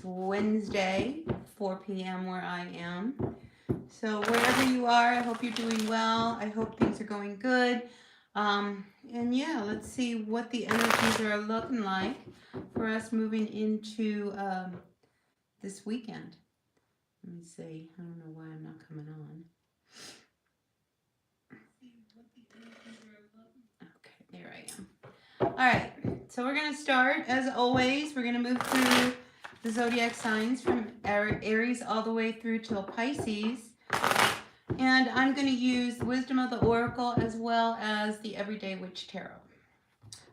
Wednesday, 4 p.m. where I am. So wherever you are, I hope you're doing well. I hope things are going good. And yeah, let's see what the energies are looking like for us moving into this weekend. Let me see. I don't know why I'm not coming on. Okay, there I am. All right, so we're going to start, as always, we're going to move through the zodiac signs from Aries all the way through till Pisces. And I'm going to use the Wisdom of the Oracle as well as the Everyday Witch Tarot.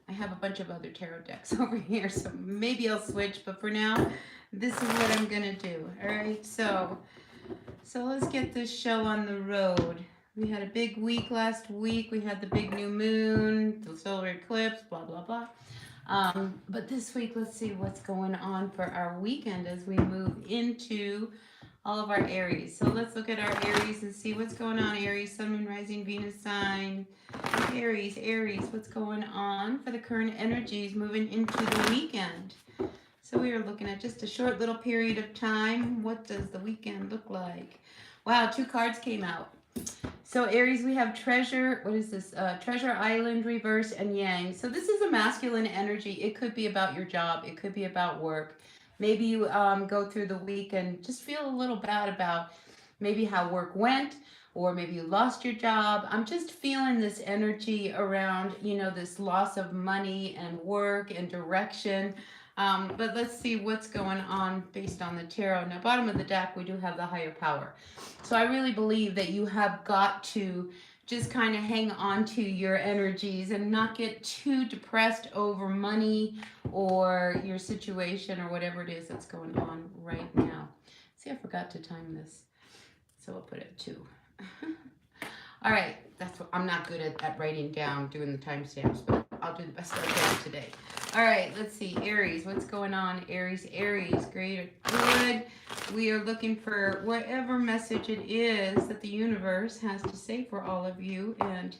I have a bunch of other tarot decks over here, so maybe I'll switch, but for now, this is what I'm going to do. All right, so let's get this show on the road. We had a big week last week. We had the big new moon, the solar eclipse, blah, blah, blah. But this week, let's see what's going on for our weekend as we move into all of our Aries. So let's look at our Aries and see what's going on. Aries, Sun, Moon, Rising, Venus sign. Aries, what's going on for the current energies moving into the weekend? So we are looking at just a short little period of time. What does the weekend look like? Wow, 2 cards came out. So Aries, we have Treasure, what is this? Treasure Island, Reverse, and Yang. So this is a masculine energy. It could be about your job. It could be about work. Maybe you go through the week and just feel a little bad about maybe how work went, or maybe you lost your job. I'm just feeling this energy around, you know, this loss of money and work and direction. But let's see what's going on based on the tarot. Now, bottom of the deck, we do have the higher power. So I really believe that you have got to just kind of hang on to your energies and not get too depressed over money or your situation or whatever it is that's going on right now. See, I forgot to time this. So I'll put it 2. All right, that's what I'm not good at writing down, doing the timestamps, but I'll do the best I can today. All right, let's see. Aries, what's going on? Aries, great or good. We are looking for whatever message it is that the universe has to say for all of you. And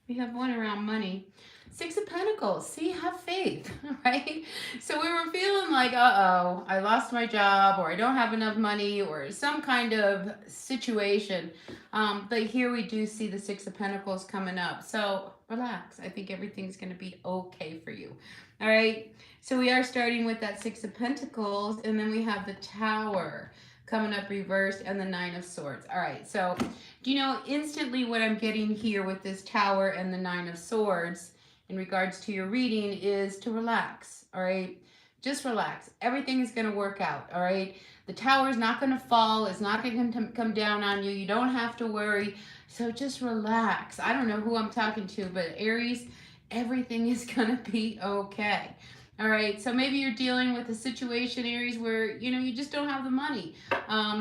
we have one around money. 6 of Pentacles. See, have faith, right? So we were feeling like, uh-oh, I lost my job, or I don't have enough money, or some kind of situation. But here we do see the 6 of Pentacles coming up. So relax. I think everything's going to be okay for you. All right. So we are starting with that 6 of Pentacles, and then we have the Tower coming up reversed and the 9 of Swords. All right. So do you know instantly what I'm getting here with this Tower and the 9 of Swords in regards to your reading is to relax. All right. Just relax. Everything is going to work out. All right. The Tower is not going to fall. It's not going to come down on you. You don't have to worry. So just relax. I don't know who I'm talking to, but Aries, everything is going to be okay. All right, so maybe you're dealing with a situation, Aries, where, you know, you just don't have the money,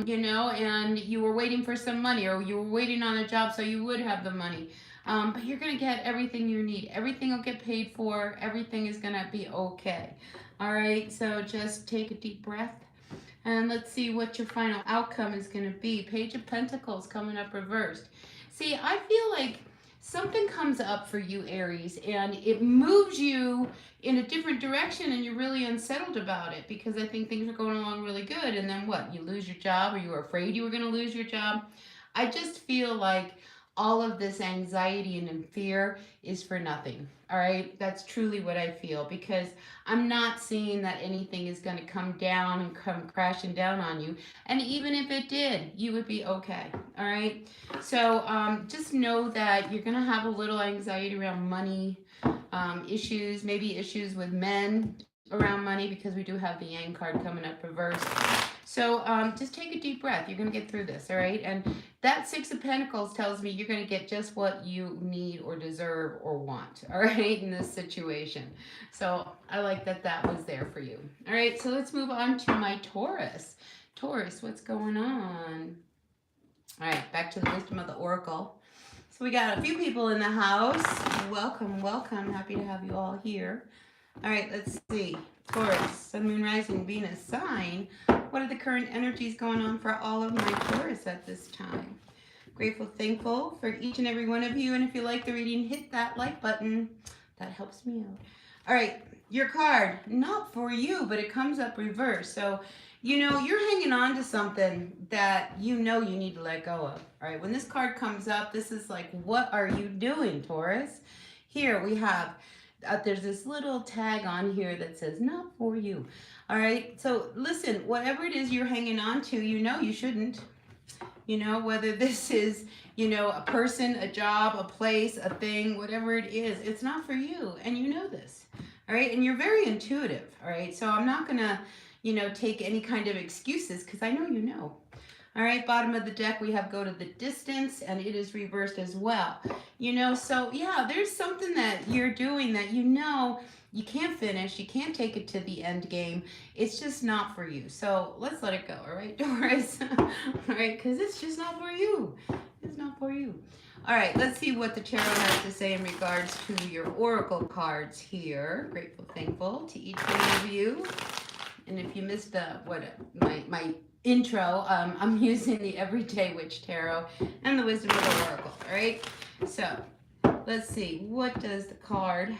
you know, and you were waiting for some money, or you were waiting on a job so you would have the money. But you're going to get everything you need. Everything will get paid for. Everything is going to be okay. All right, so just take a deep breath. And let's see what your final outcome is going to be. Page of Pentacles coming up reversed. See, I feel like something comes up for you, Aries, and it moves you in a different direction, and you're really unsettled about it because I think things are going along really good. And then what? You lose your job, or you were afraid you were going to lose your job. I just feel like all of this anxiety and fear is for nothing. All right. That's truly what I feel, because I'm not seeing that anything is going to come down and come crashing down on you. And even if it did, you would be okay. All right. So just know that you're going to have a little anxiety around money issues, maybe issues with men around money, because we do have the Yang card coming up reversed. So just take a deep breath. You're going to get through this, all right? And that 6 of Pentacles tells me you're going to get just what you need or deserve or want, all right, in this situation. So I like that that was there for you. All right, so let's move on to my Taurus. Taurus, what's going on? All right, back to the Wisdom of the Oracle. So we got a few people in the house. Welcome, welcome. Happy to have you all here. All right, let's see. Taurus, Sun, Moon, Rising, Venus sign. What are the current energies going on for all of my Taurus at this time? Grateful, thankful for each and every one of you. And if you like the reading, hit that like button. That helps me out. All right, your card, not for you, but it comes up reverse. So, you know, you're hanging on to something that you know you need to let go of. All right, when this card comes up, this is like, what are you doing, Taurus? Here we have, there's this little tag on here that says, not for you. All right, so listen, whatever it is you're hanging on to, you know you shouldn't. You know, whether this is, you know, a person, a job, a place, a thing, whatever it is, it's not for you. And you know this. All right. And you're very intuitive. All right. So I'm not going to, you know, take any kind of excuses because I know you know. All right. Bottom of the deck, we have go to the distance, and it is reversed as well. You know, so yeah, there's something that you're doing that you know you can't finish. You can't take it to the end game. It's just not for you. So let's let it go. All right, Taurus. All right, because it's just not for you. It's not for you. All right, let's see what the tarot has to say in regards to your oracle cards here. Grateful, thankful to each one of you. And if you missed my intro, I'm using the Everyday Witch Tarot and the Wisdom of the Oracle. All right, so let's see. What does the card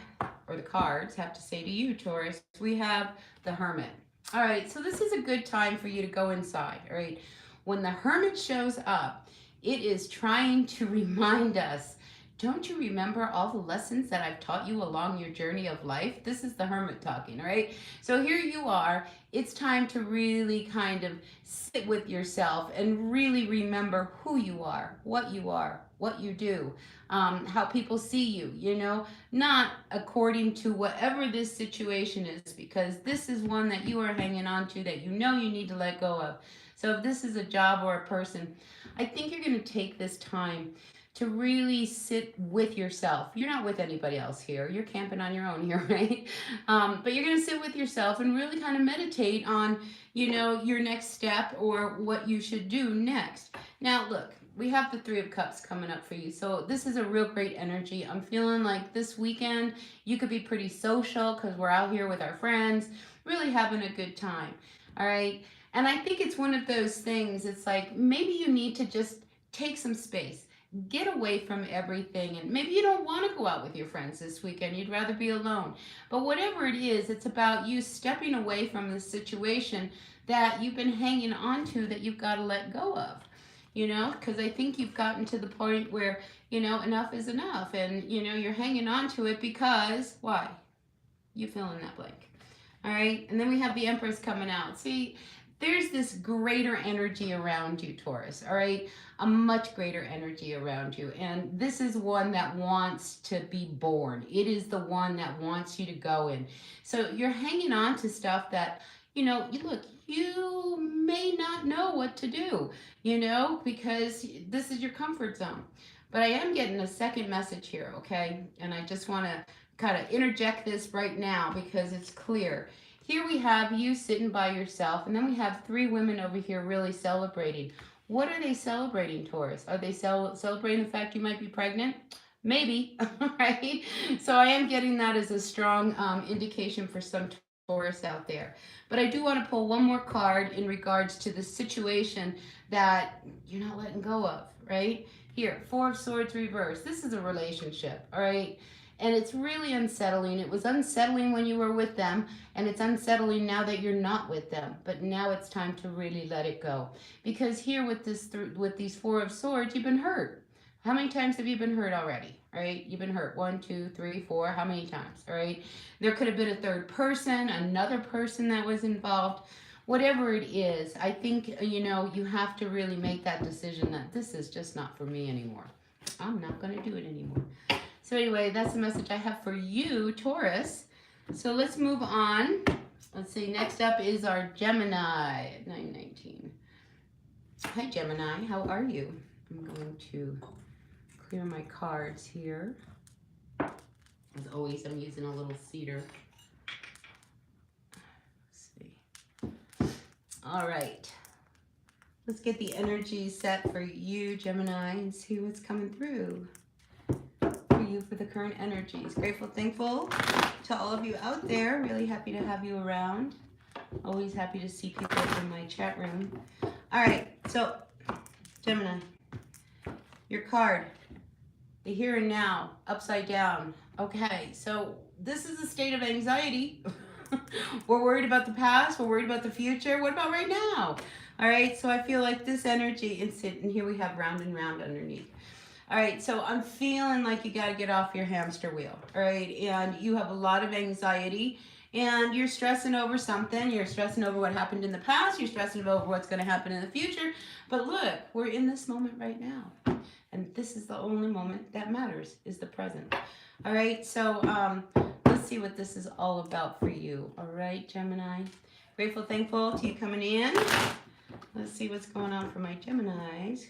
or the cards have to say to you, Taurus? We have the Hermit. All right, so this is a good time for you to go inside. All right, when the Hermit shows up, it is trying to remind us, don't you remember all the lessons that I've taught you along your journey of life? This is the Hermit talking, all right? So here you are. It's time to really kind of sit with yourself and really remember who you are, what you do, how people see you, you know, not according to whatever this situation is, because this is one that you are hanging on to that you know you need to let go of. So if this is a job or a person, I think you're going to take this time to really sit with yourself. You're not with anybody else here. You're camping on your own here, right? But you're going to sit with yourself and really kind of meditate on, you know, your next step or what you should do next. Now, look, we have the Three of Cups coming up for you. So this is a real great energy. I'm feeling like this weekend you could be pretty social because we're out here with our friends, really having a good time. All right. And I think it's one of those things, it's like maybe you need to just take some space. Get away from everything, and maybe you don't want to go out with your friends this weekend. You'd rather be alone. But whatever it is, it's about you stepping away from the situation that you've been hanging on to that you've got to let go of. You know, because I think you've gotten to the point where, you know, enough is enough, and, you know, you're hanging on to it because, why? You fill in that blank. All right, and then we have the Empress coming out. See, there's this greater energy around you, Taurus, all right? A much greater energy around you. And this is one that wants to be born. It is the one that wants you to go in. So you're hanging on to stuff that, you know, look, you may not know what to do, you know, because this is your comfort zone. But I am getting a second message here, okay? And I just want to kind of interject this right now because it's clear. Here we have you sitting by yourself, and then we have three women over here really celebrating. What are they celebrating, Taurus? Are they celebrating the fact you might be pregnant? Maybe, right? So I am getting that as a strong indication for some Taurus out there. But I do want to pull one more card in regards to the situation that you're not letting go of, right? Here, Four of Swords reversed. This is a relationship, all right? And it's really unsettling. It was unsettling when you were with them, and it's unsettling now that you're not with them. But now it's time to really let it go. Because here with these Four of Swords, you've been hurt. How many times have you been hurt already? All right, you've been hurt 1, 2, 3, 4. How many times? All right, there could have been a third person, another person that was involved. Whatever it is, I think, you know, you have to really make that decision that this is just not for me anymore. I'm not going to do it anymore. So anyway, that's the message I have for you, Taurus. So let's move on. Let's see, next up is our Gemini at 9:19. Hi, Gemini. How are you? I'm going to clear my cards here. As always, I'm using a little cedar. Let's see. All right. Let's get the energy set for you, Gemini, and see what's coming through you for the current energies. Grateful, thankful to all of you out there. Really happy to have you around. Always happy to see people in my chat room. All right, so Gemini, your card, the here and now, upside down. Okay, so this is a state of anxiety. We're worried about the past. We're worried about the future. What about right now? All right. So I feel like this energy and here we have round and round underneath. All right. So I'm feeling like you got to get off your hamster wheel. All right. And you have a lot of anxiety and you're stressing over something. You're stressing over what happened in the past. You're stressing over what's going to happen in the future. But look, we're in this moment right now. And this is the only moment that matters, is the present. All right, so let's see what this is all about for you. All right, Gemini. Grateful, thankful to you coming in. Let's see what's going on for my Geminis.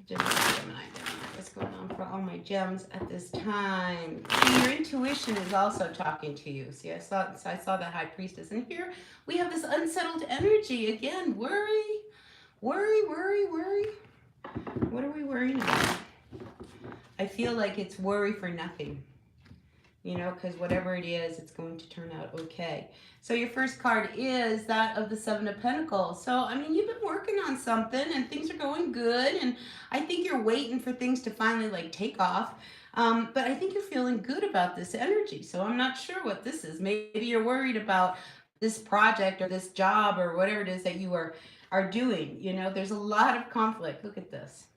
Gemini. What's going on for all my gems at this time? See, your intuition is also talking to you. See, I saw the High Priestess. And here we have this unsettled energy. Again, worry. What are we worrying about? I feel like it's worry for nothing, you know, because whatever it is, it's going to turn out okay. So your first card is that of the Seven of Pentacles. So, I mean, you've been working on something and things are going good. And I think you're waiting for things to finally like take off. But I think you're feeling good about this energy. So I'm not sure what this is. Maybe you're worried about this project or this job or whatever it is that you are doing. You know, there's a lot of conflict. Look at this.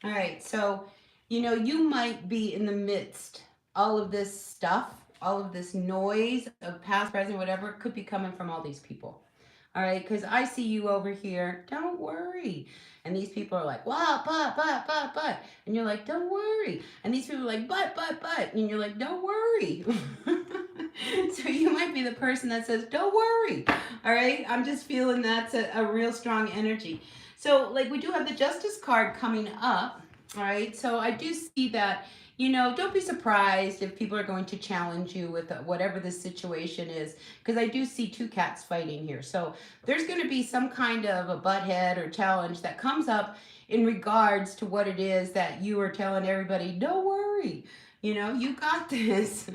All right. So, you know, you might be in the midst, all of this stuff, all of this noise of past, present, whatever, it could be coming from all these people. All right. Because I see you over here. Don't worry. And these people are like, wow, but. And you're like, don't worry. And these people are like, but. And you're like, don't worry. So you might be the person that says, don't worry. All right. I'm just feeling that's a real strong energy. So like we do have the Justice card coming up. All right. So I do see that, you know, don't be surprised if people are going to challenge you with whatever the situation is, because I do see two cats fighting here. So there's going to be some kind of a butt head or challenge that comes up in regards to what it is that you are telling everybody, don't worry, you know, you got this.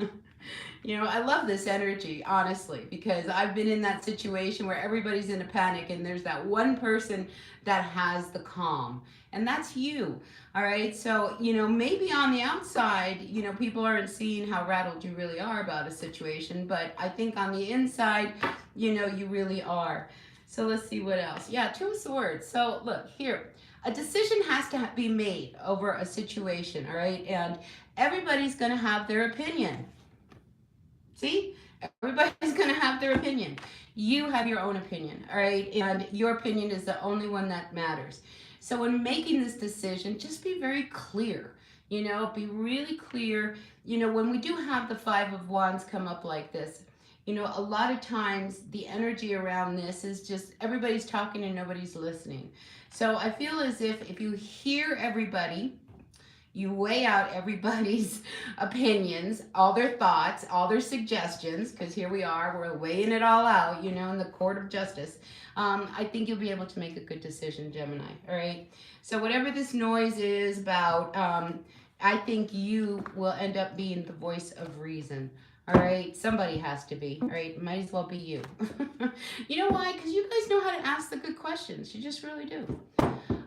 You know, I love this energy, honestly, because I've been in that situation where everybody's in a panic and there's that one person that has the calm, and that's you. All right. So, you know, maybe on the outside, you know, people aren't seeing how rattled you really are about a situation, but I think on the inside, you know, you really are. So let's see what else. Yeah, Two of Swords. So look here, a decision has to be made over a situation. All right. And everybody's going to have their opinion. See, everybody's going to have their opinion. You have your own opinion, all right? And your opinion is the only one that matters. So when making this decision, just be very clear, you know, be really clear. You know, when we do have the Five of Wands come up like this, you know, a lot of times the energy around this is just everybody's talking and nobody's listening. So I feel as if you hear everybody, you weigh out everybody's opinions, all their thoughts, all their suggestions, because here we are, we're weighing it all out, you know, in the court of justice. I think you'll be able to make a good decision, Gemini, all right? So whatever this noise is about, I think you will end up being the voice of reason, all right? Somebody has to be, all right? Might as well be you. You know why? Because you guys know how to ask the good questions. You just really do.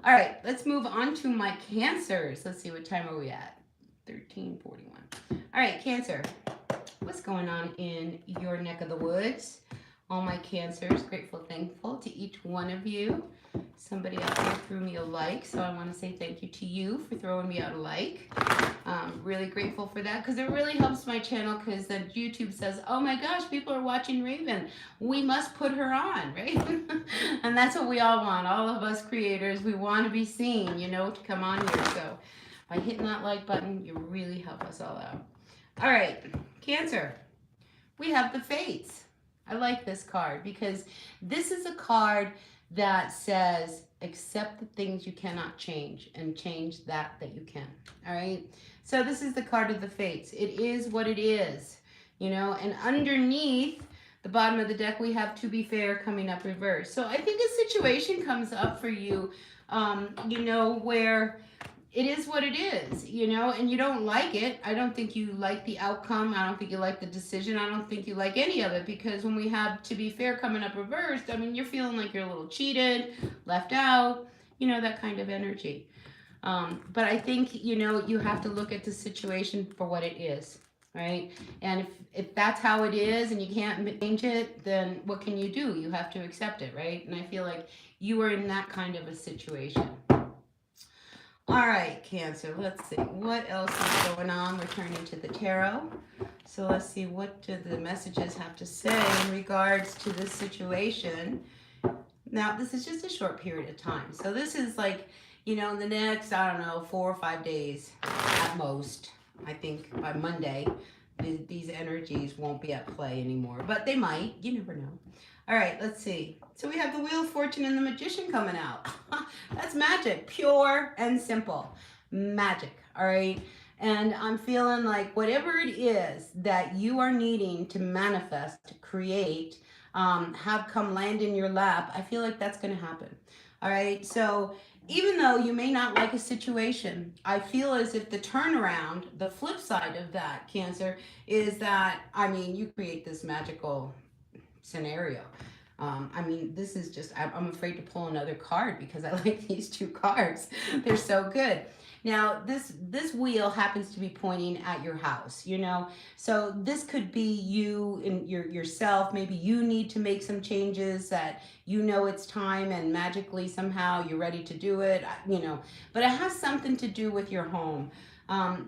All right, let's move on to my Cancers. Let's see, what time are we at? 13:41. All right, Cancer. What's going on in your neck of the woods? All my Cancers, grateful, thankful to each one of you. Somebody out there threw me a like, so I want to say thank you to you for throwing me out a like. Really grateful for that, because it really helps my channel, because then YouTube says, oh my gosh, people are watching Raven. We must put her on, right? And that's what we all want. All of us creators, we want to be seen, you know, to come on here. So by hitting that like button, you really help us all out. All right, Cancer. We have the Fates. I like this card because this is a card that says accept the things you cannot change and change that you can. All right. So this is the card of the Fates. It is what it is, you know, and underneath the bottom of the deck, we have To Be Fair coming up reverse. So I think a situation comes up for you, you know, where it is what it is, you know, and you don't like it. I don't think you like the outcome. I don't think you like the decision. I don't think you like any of it, because when we have To Be Fair coming up reversed, I mean, you're feeling like you're a little cheated, left out, you know, that kind of energy. But I think, you know, you have to look at the situation for what it is. right? And if that's how it is and you can't change it, then what can you do? You have to accept it, right? And I feel like you are in that kind of a situation. All right, Cancer, let's see. What else is going on? We're turning to the tarot. So let's see, what do the messages have to say in regards to this situation? Now, this is just a short period of time. So this is like, you know, in the next, I don't know, 4 or 5 days at most. I think by Monday, these energies won't be at play anymore. But they might. You never know. All right, let's see. So we have the Wheel of Fortune and the Magician coming out. That's magic. Pure and simple. Magic. All right. And I'm feeling like whatever it is that you are needing to manifest, to create, have come land in your lap, I feel like that's going to happen. All right. So even though you may not like a situation, I feel as if the turnaround, the flip side of that, Cancer, is that, I mean, you create this magical scenario. I mean, this is just, I'm afraid to pull another card because I like these 2 cards. They're so good. Now, this wheel happens to be pointing at your house, you know, so this could be you and yourself. Maybe you need to make some changes that you know it's time and magically somehow you're ready to do it, you know, but it has something to do with your home.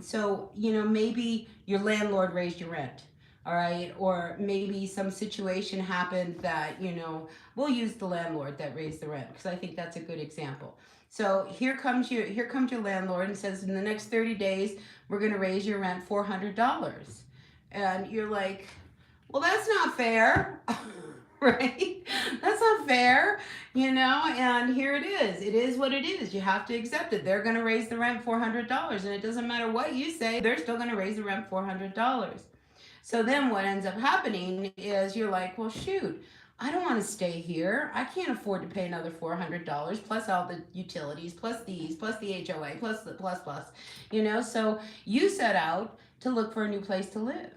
So, you know, maybe your landlord raised your rent. All right, or maybe some situation happened that, you know, we'll use the landlord that raised the rent because I think that's a good example. So here comes your landlord and says, in the next 30 days, we're going to raise your rent $400. And you're like, well, that's not fair, right? That's not fair, you know, and here it is. It is what it is. You have to accept it. They're going to raise the rent $400, and it doesn't matter what you say, they're still going to raise the rent $400. So then what ends up happening is you're like, well, shoot, I don't want to stay here. I can't afford to pay another $400 plus all the utilities, plus these, plus the HOA, plus the plus, you know. So you set out to look for a new place to live.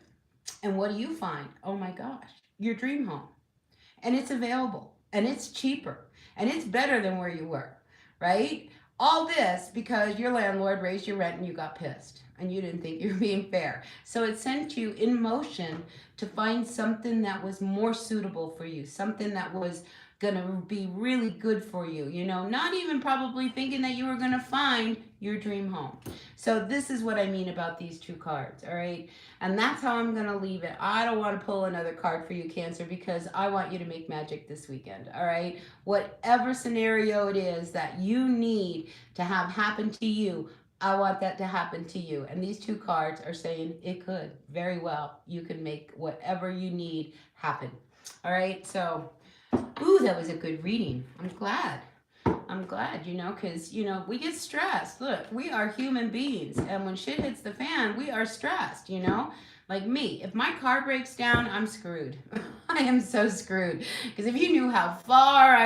And what do you find? Oh my gosh, your dream home. And it's available and it's cheaper and it's better than where you were, right? All this because your landlord raised your rent and you got pissed and you didn't think you were being fair. So it sent you in motion to find something that was more suitable for you, something that was gonna be really good for you, you know, not even probably thinking that you were gonna find your dream home. So this is what I mean about these 2 cards, all right? And that's how I'm gonna leave it. I don't wanna pull another card for you, Cancer, because I want you to make magic this weekend, all right? Whatever scenario it is that you need to have happen to you, I want that to happen to you. And these 2 cards are saying it could very well. You can make whatever you need happen. All right. So, ooh, that was a good reading. I'm glad, you know, because, you know, we get stressed. Look, we are human beings. And when shit hits the fan, we are stressed, you know. Like me, if my car breaks down, I'm screwed. I am so screwed. Because if you knew how far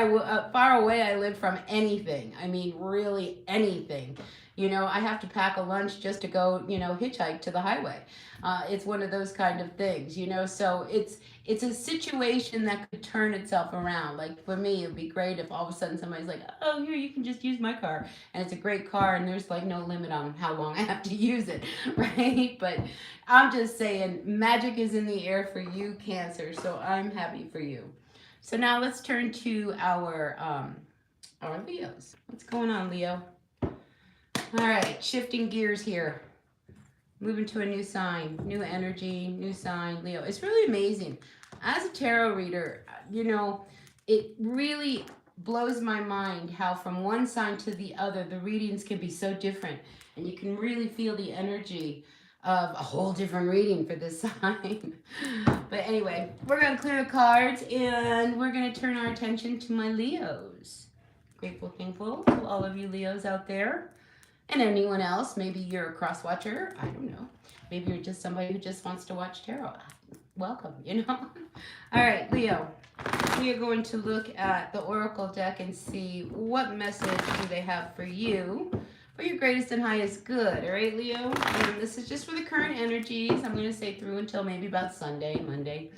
away I live from anything, I mean, really anything, you know, I have to pack a lunch just to go, you know, hitchhike to the highway. It's one of those kind of things, you know, so it's a situation that could turn itself around. Like for me, it'd be great if all of a sudden somebody's like, oh, here, you can just use my car. And it's a great car and there's like no limit on how long I have to use it, right? But I'm just saying magic is in the air for you, Cancer. So I'm happy for you. So now let's turn to our Leos. What's going on, Leo? All right, shifting gears here. Moving to a new sign, new energy, new sign, Leo. It's really amazing. As a tarot reader, you know, it really blows my mind how from one sign to the other, the readings can be so different. And you can really feel the energy of a whole different reading for this sign. But anyway, we're going to clear the cards and we're going to turn our attention to my Leos. Grateful, thankful to all of you Leos out there. And anyone else, maybe you're a cross watcher, I don't know. Maybe you're just somebody who just wants to watch tarot. Welcome, you know. All right, Leo, we are going to look at the Oracle deck and see what message do they have for you, for your greatest and highest good. All right, Leo, and this is just for the current energies. I'm going to say through until maybe about Sunday, Monday.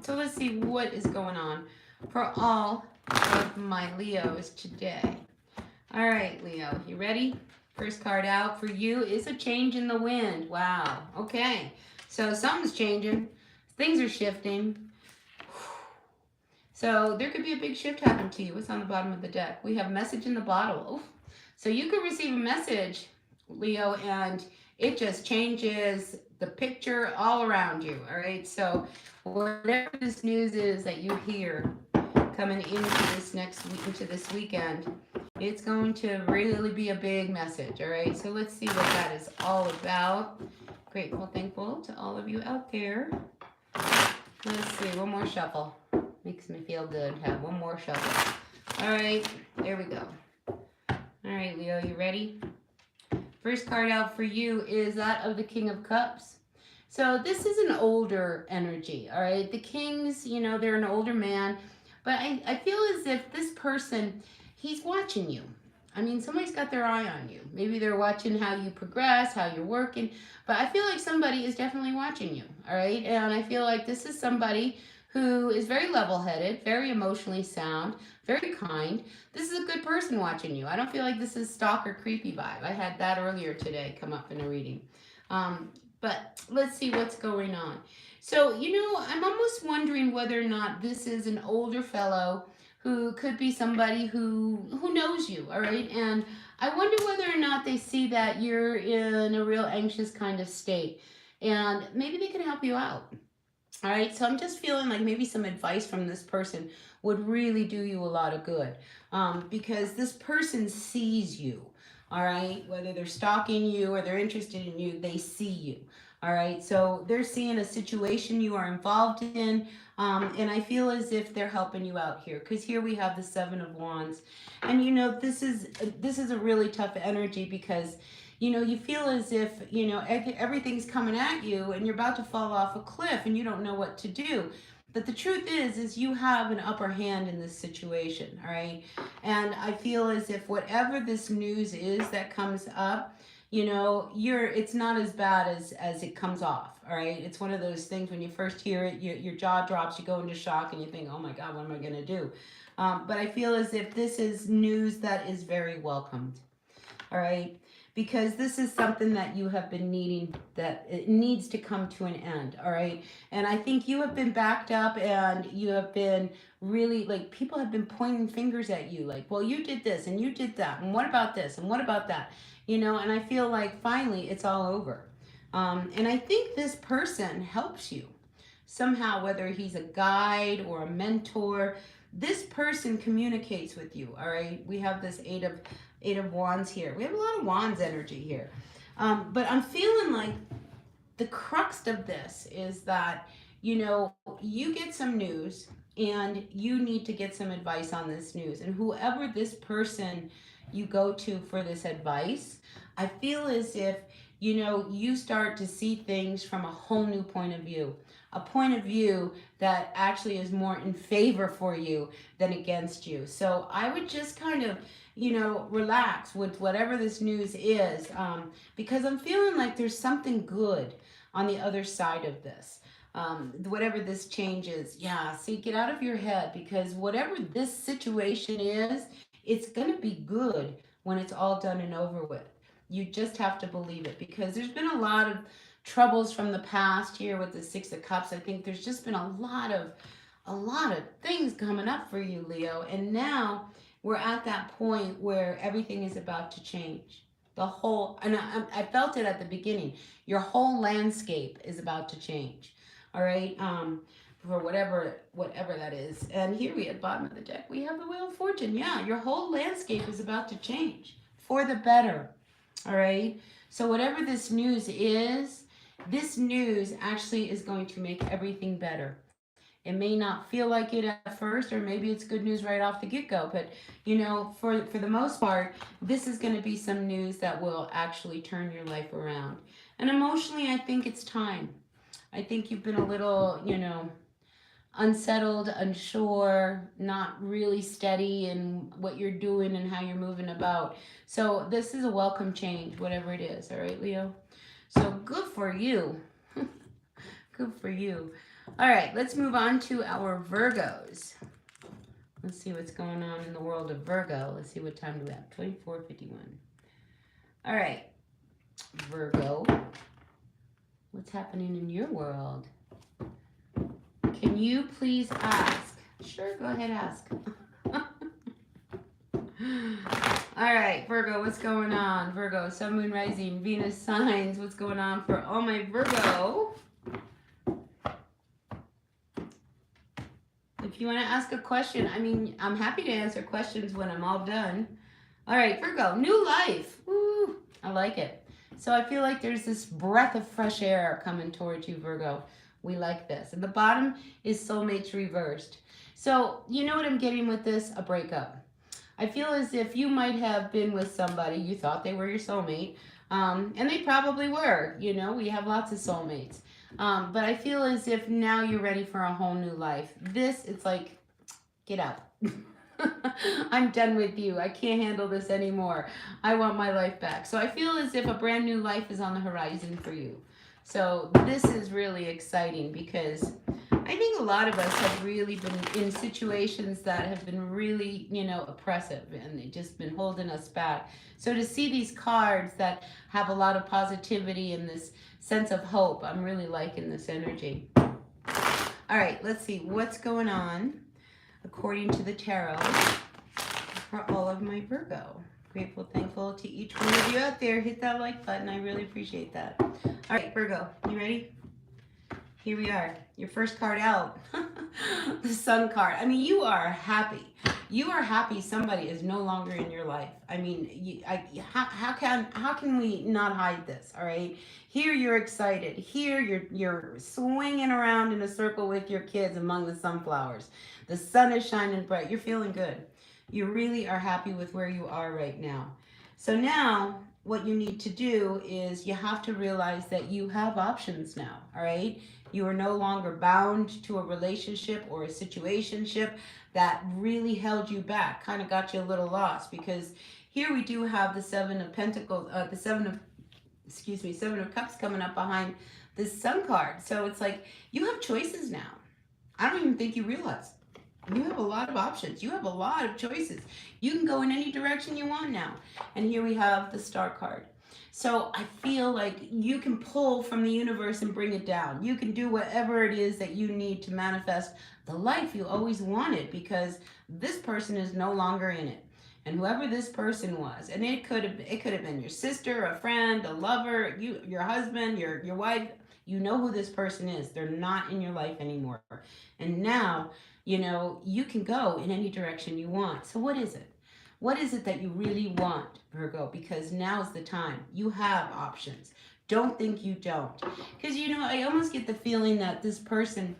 So let's see what is going on for all of my Leos today. All right, Leo, you ready? First card out for you is a change in the wind. Wow. Okay. So something's changing. Things are shifting. So there could be a big shift happen to you. What's on the bottom of the deck? We have message in the bottle. Oof. So you could receive a message, Leo, and it just changes the picture all around you. All right. So whatever this news is that you hear coming into this next week, into this weekend, it's going to really be a big message. All right. So let's see what that is all about. Grateful, thankful to all of you out there. Let's see. One more shuffle. Makes me feel good. Have one more shuffle. All right, there we go. All right, Leo, you ready? First card out for you is that of the King of Cups. So this is an older energy, all right? The Kings, you know, they're an older man, but I feel as if this person, he's watching you. I mean, somebody's got their eye on you. Maybe they're watching how you progress, how you're working, but I feel like somebody is definitely watching you, all right? And I feel like this is somebody who is very level-headed, very emotionally sound, very kind. This is a good person watching you. I don't feel like this is stalker creepy vibe. I had that earlier today come up in a reading. But let's see what's going on. So, you know, I'm almost wondering whether or not this is an older fellow who could be somebody who knows you, all right? And I wonder whether or not they see that you're in a real anxious kind of state. And maybe they can help you out. All right, so I'm just feeling like maybe some advice from this person would really do you a lot of good, because this person sees you, all right? Whether they're stalking you or they're interested in you, they see you, all right? So they're seeing a situation you are involved in, and I feel as if they're helping you out here, because here we have the Seven of Wands, and you know, this is a really tough energy because you know, you feel as if, you know, everything's coming at you and you're about to fall off a cliff and you don't know what to do. But the truth is you have an upper hand in this situation, all right? And I feel as if whatever this news is that comes up, you know, it's not as bad as it comes off, all right? It's one of those things when you first hear it, your jaw drops, you go into shock and you think, oh my God, what am I gonna do? But I feel as if this is news that is very welcomed, all right? Because this is something that you have been needing, that it needs to come to an end, all right? And I think you have been backed up and you have been really, like, people have been pointing fingers at you, like, well, you did this and you did that, and what about this and what about that? You know, and I feel like finally it's all over. And I think this person helps you somehow, whether he's a guide or a mentor. This person communicates with you, all right? We have this Eight of Wands here. We have a lot of Wands energy here. But I'm feeling like the crux of this is that, you know, you get some news and you need to get some advice on this news. And whoever this person you go to for this advice, I feel as if, you know, you start to see things from a whole new point of view. A point of view that actually is more in favor for you than against you. So I would just kind of, you know, relax with whatever this news is, because I'm feeling like there's something good on the other side of this. Whatever this change is, yeah, see, get out of your head, because whatever this situation is, it's going to be good when it's all done and over with. You just have to believe it, because there's been a lot of troubles from the past here with the Six of Cups. I think there's just been a lot of things coming up for you, Leo, and now we're at that point where everything is about to change. The whole, and I felt it at the beginning, your whole landscape is about to change, all right, for whatever that is. And here we at the bottom of the deck, we have the Wheel of Fortune. Yeah, your whole landscape is about to change for the better, all right? So whatever this news is, this news actually is going to make everything better. It may not feel like it at first, or maybe it's good news right off the get-go, but you know, for the most part, this is going to be some news that will actually turn your life around. And emotionally, I think it's time. I think you've been a little, you know, unsettled, unsure, not really steady in what you're doing and how you're moving about. So this is a welcome change, whatever it is. All right, Leo? So good for you. Good for you. All right, let's move on to our Virgos. Let's see what's going on in the world of Virgo. Let's see what time do we have. 24:51. All right, Virgo. What's happening in your world? Can you please ask? Sure, go ahead, ask. All right, Virgo, what's going on? Virgo, Sun, Moon, Rising, Venus signs. What's going on for all my Virgo? If you want to ask a question, I mean, I'm happy to answer questions when I'm all done. All right, Virgo, new life. Woo, I like it. So I feel like there's this breath of fresh air coming towards you, Virgo. We like this. And the bottom is soulmates reversed. So you know what I'm getting with this? A breakup. I feel as if you might have been with somebody, you thought they were your soulmate, and they probably were. You know, we have lots of soulmates. But I feel as if now you're ready for a whole new life. This, it's like, get out. I'm done with you. I can't handle this anymore. I want my life back. So I feel as if a brand new life is on the horizon for you. So this is really exciting because I think a lot of us have really been in situations that have been really, you know, oppressive, and they've just been holding us back. So to see these cards that have a lot of positivity and this sense of hope, I'm really liking this energy. All right, let's see what's going on according to the tarot for all of my Virgo. Grateful, thankful to each one of you out there. Hit that like button. I really appreciate that. All right, Virgo, you ready? Here we are. Your first card out. The Sun card. I mean, you are happy. You are happy somebody is no longer in your life. I mean, how can we not hide this? All right. Here you're excited. Here you're swinging around in a circle with your kids among the sunflowers. The sun is shining bright. You're feeling good. You really are happy with where you are right now. So now what you need to do is you have to realize that you have options now. All right. You are no longer bound to a relationship or a situationship that really held you back, kind of got you a little lost, because here we do have the Seven of Pentacles, Seven of Cups coming up behind this Sun card. So it's like you have choices now. I don't even think you realize. You have a lot of options. You have a lot of choices. You can go in any direction you want now. And here we have the Star card. So I feel like you can pull from the universe and bring it down. You can do whatever it is that you need to manifest the life you always wanted, because this person is no longer in it. And whoever this person was, and it could have been your sister, a friend, a lover, your husband, your wife. You know who this person is. They're not in your life anymore. And now, you know, you can go in any direction you want. So what is it? What is it that you really want, Virgo? Because now's the time. You have options. Don't think you don't. Because, you know, I almost get the feeling that this person,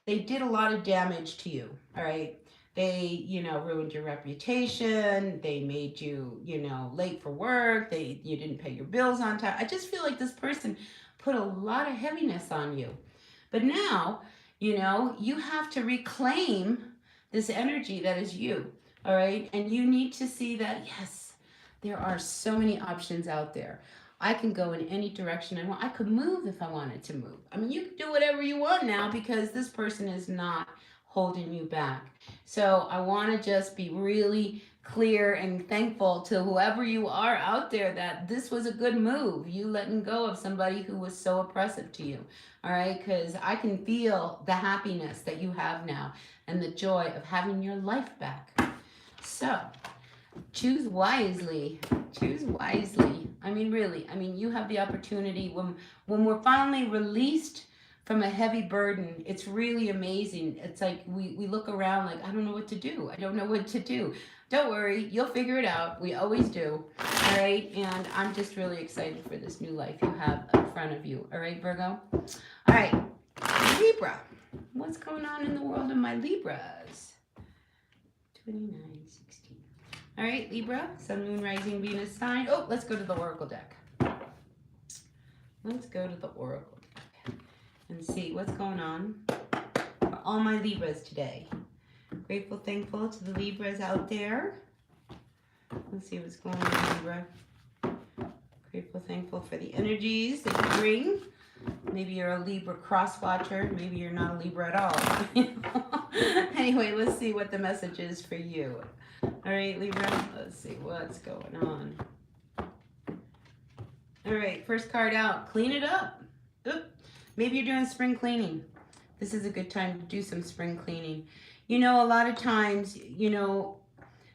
they did a lot of damage to you, all right? They, you know, ruined your reputation. They made you, you know, late for work. You didn't pay your bills on time. I just feel like this person put a lot of heaviness on you. But now, you know, you have to reclaim this energy that is you. All right. And you need to see that, yes, there are so many options out there. I can go in any direction I want. I could move if I wanted to move. I mean, you can do whatever you want now because this person is not holding you back. So I want to just be really clear and thankful to whoever you are out there that this was a good move. You letting go of somebody who was so oppressive to you. All right. Because I can feel the happiness that you have now and the joy of having your life back. So, choose wisely. Choose wisely. I mean, really. I mean, you have the opportunity when we're finally released from a heavy burden. It's really amazing. It's like we look around like, I don't know what to do. I don't know what to do. Don't worry. You'll figure it out. We always do. All right? And I'm just really excited for this new life you have in front of you. All right, Virgo? All right. Libra. What's going on in the world of my Libras? 29:16. All right, Libra, Sun, Moon, Rising, Venus sign. Oh, let's go to the Oracle deck. Let's go to the Oracle deck and see what's going on for all my Libras today. Grateful, thankful to the Libras out there. Let's see what's going on, Libra. Grateful, thankful for the energies that you bring. Maybe you're a Libra cross watcher. Maybe you're not a Libra at all. Anyway, let's see what the message is for you. All right, Libra, let's see what's going on. All right, first card out. Clean it up. Oop, Maybe you're doing spring cleaning. This is a good time to do some spring cleaning. You know, a lot of times, you know,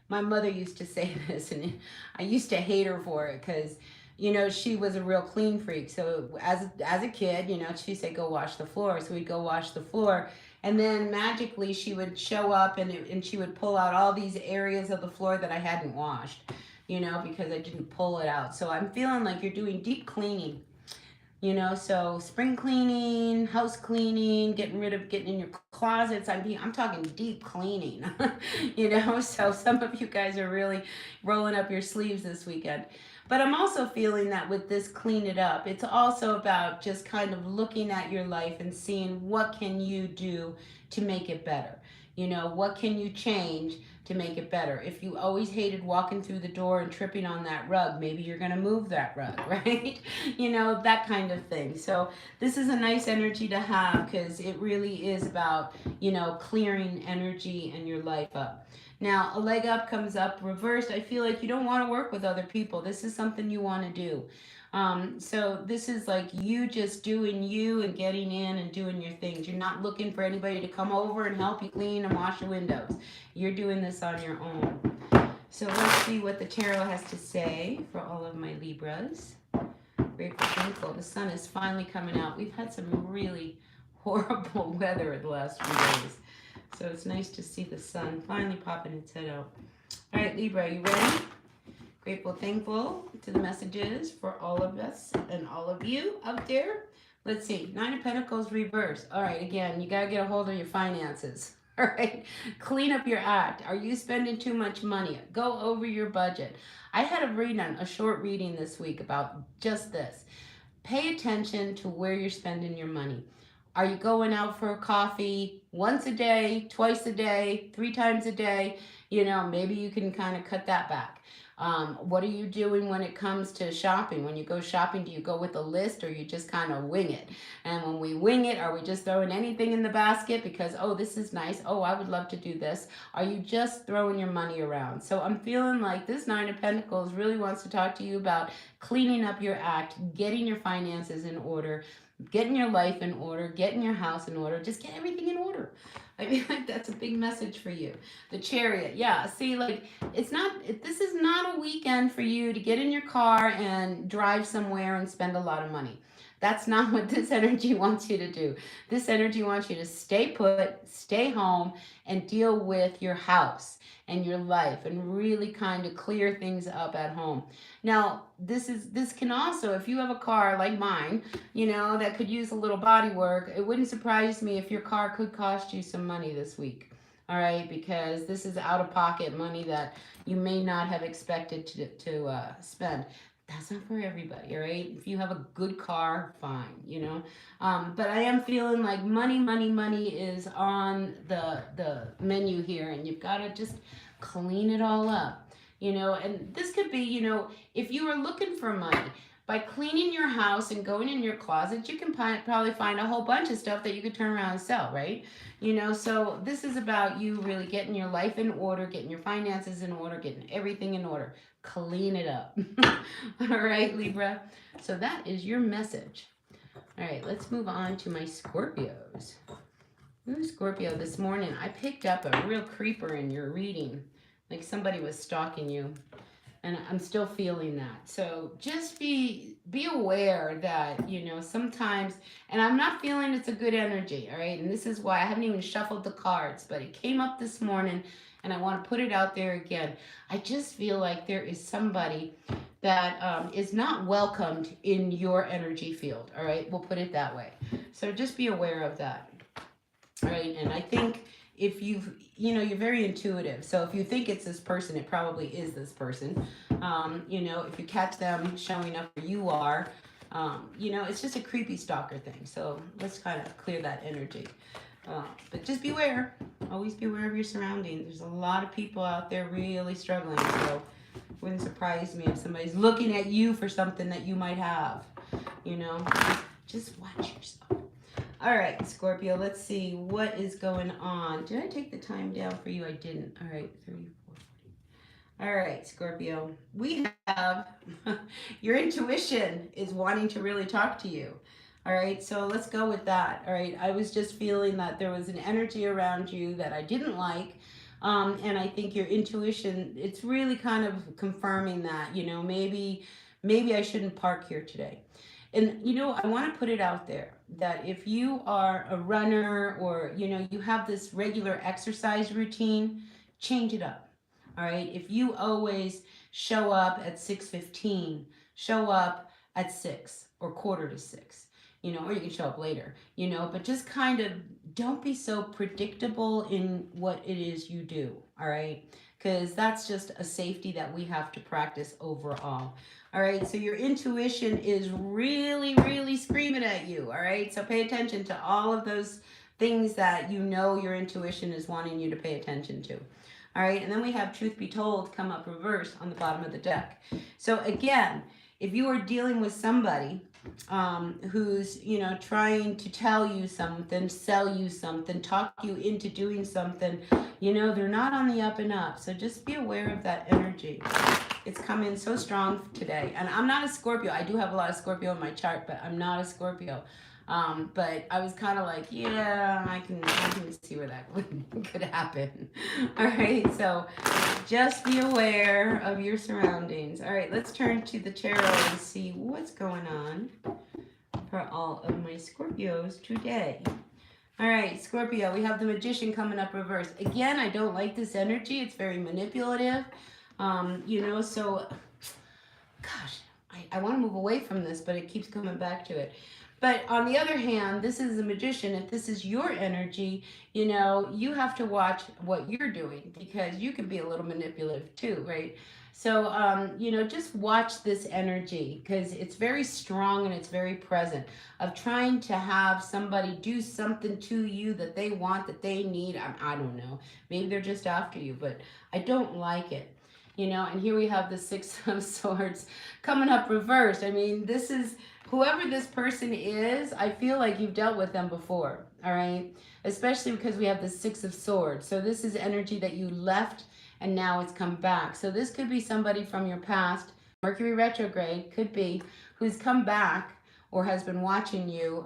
my mother used to say this, and I used to hate her for it because, you know, she was a real clean freak. So as a kid, you know, she'd say, go wash the floor. So we'd go wash the floor. And then magically she would show up and she would pull out all these areas of the floor that I hadn't washed, you know, because I didn't pull it out. So I'm feeling like you're doing deep cleaning. You know, so spring cleaning, house cleaning, getting in your closets. I'm talking deep cleaning, you know. So some of you guys are really rolling up your sleeves this weekend. But I'm also feeling that with this clean it up, it's also about just kind of looking at your life and seeing what can you do to make it better. You know, what can you change to make it better? If you always hated walking through the door and tripping on that rug, maybe you're going to move that rug, right? You know, that kind of thing. So this is a nice energy to have because it really is about, you know, clearing energy and your life up. Now, a leg up comes up reversed. I feel like you don't want to work with other people. This is something you want to do. So this is like you just doing you and getting in and doing your things. You're not looking for anybody to come over and help you clean and wash your windows. You're doing this on your own. So let's see what the tarot has to say for all of my Libras. Grateful, thankful. The sun is finally coming out. We've had some really horrible weather the last few days. So it's nice to see the sun finally popping its head out. All right, Libra, are you ready? Grateful, thankful to the messages for all of us and all of you out there. Let's see. 9 of Pentacles reversed. All right, again, you got to get a hold of your finances. All right. Clean up your act. Are you spending too much money? Go over your budget. I had a short reading this week about just this. Pay attention to where you're spending your money. Are you going out for a coffee once a day, twice a day, 3 times a day? You know, maybe you can kind of cut that back. What are you doing when it comes to shopping? When you go shopping, do you go with a list or you just kind of wing it? And when we wing it, are we just throwing anything in the basket because, oh, this is nice. Oh, I would love to do this. Are you just throwing your money around? So I'm feeling like this 9 of Pentacles really wants to talk to you about cleaning up your act, getting your finances in order, getting your life in order, getting your house in order. Just get everything in order. I mean, like, that's a big message for you. The Chariot, yeah. See, like, this is not a weekend for you to get in your car and drive somewhere and spend a lot of money. That's not what this energy wants you to do. This energy wants you to stay put, stay home, and deal with your house and your life and really kind of clear things up at home. Now, this can also, if you have a car like mine, you know, that could use a little body work, it wouldn't surprise me if your car could cost you some money this week. All right, because this is out-of-pocket money that you may not have expected to spend. That's not for everybody, all right? If you have a good car, fine, you know. But I am feeling like money is on the menu here, and you've got to just clean it all up, you know. And this could be, you know, if you are looking for money, by cleaning your house and going in your closet, you can probably find a whole bunch of stuff that you could turn around and sell, right? You know, so this is about you really getting your life in order, getting your finances in order, getting everything in order. Clean it up. All right, Libra. So that is your message. All right, let's move on to my Scorpios. Ooh, Scorpio, this morning I picked up a real creeper in your reading. Like somebody was stalking you. And I'm still feeling that. So just be aware that, you know, sometimes, and I'm not feeling it's a good energy, all right? And this is why I haven't even shuffled the cards, but it came up this morning and I want to put it out there again. I just feel like there is somebody that is not welcomed in your energy field, all right? We'll put it that way. So just be aware of that, all right? And I think if you know, you're very intuitive. So if you think it's this person, it probably is this person. You know, if you catch them showing up where you are, you know, it's just a creepy stalker thing. So let's kind of clear that energy. But just beware. Always be aware of your surroundings. There's a lot of people out there really struggling. So it wouldn't surprise me if somebody's looking at you for something that you might have. You know, just watch yourself. All right, Scorpio, let's see what is going on. Did I take the time down for you? I didn't. All right, 34. All right, Scorpio, we have your intuition is wanting to really talk to you. All right, so let's go with that. All right, I was just feeling that there was an energy around you that I didn't like. And I think your intuition, it's really kind of confirming that, you know, maybe I shouldn't park here today. And, you know, I want to put it out there that if you are a runner or, you know, you have this regular exercise routine, change it up. All right. If you always show up at 6:15, show up at 6 or quarter to 6, you know, or you can show up later, you know, but just kind of don't be so predictable in what it is you do. All right. Because that's just a safety that we have to practice overall. All right, so your intuition is really, really screaming at you. All right, so pay attention to all of those things that you know your intuition is wanting you to pay attention to. All right, and then we have Truth Be Told come up reverse on the bottom of the deck. So again, if you are dealing with somebody who's, you know, trying to tell you something, sell you something, talk you into doing something, you know, they're not on the up and up. So just be aware of that energy. It's coming so strong today. And I'm not a Scorpio. I do have a lot of Scorpio in my chart, but I'm not a Scorpio. But I was kind of like, yeah, I can see where that could happen. All right, so just be aware of your surroundings. All right, let's turn to the tarot and see what's going on for all of my Scorpios today. All right, Scorpio, we have the Magician coming up reverse. Again, I don't like this energy. It's very manipulative. You know, so, gosh, I want to move away from this, but it keeps coming back to it. But on the other hand, this is a Magician. If this is your energy, you know, you have to watch what you're doing because you can be a little manipulative too, right? So, you know, just watch this energy because it's very strong and it's very present of trying to have somebody do something to you that they want, that they need. I don't know. Maybe they're just after you, but I don't like it. You know, and here we have the Six of Swords coming up reversed. I mean, this is, whoever this person is, I feel like you've dealt with them before, all right? Especially because we have the Six of Swords. So this is energy that you left and now it's come back. So this could be somebody from your past, Mercury retrograde, could be, who's come back or has been watching you.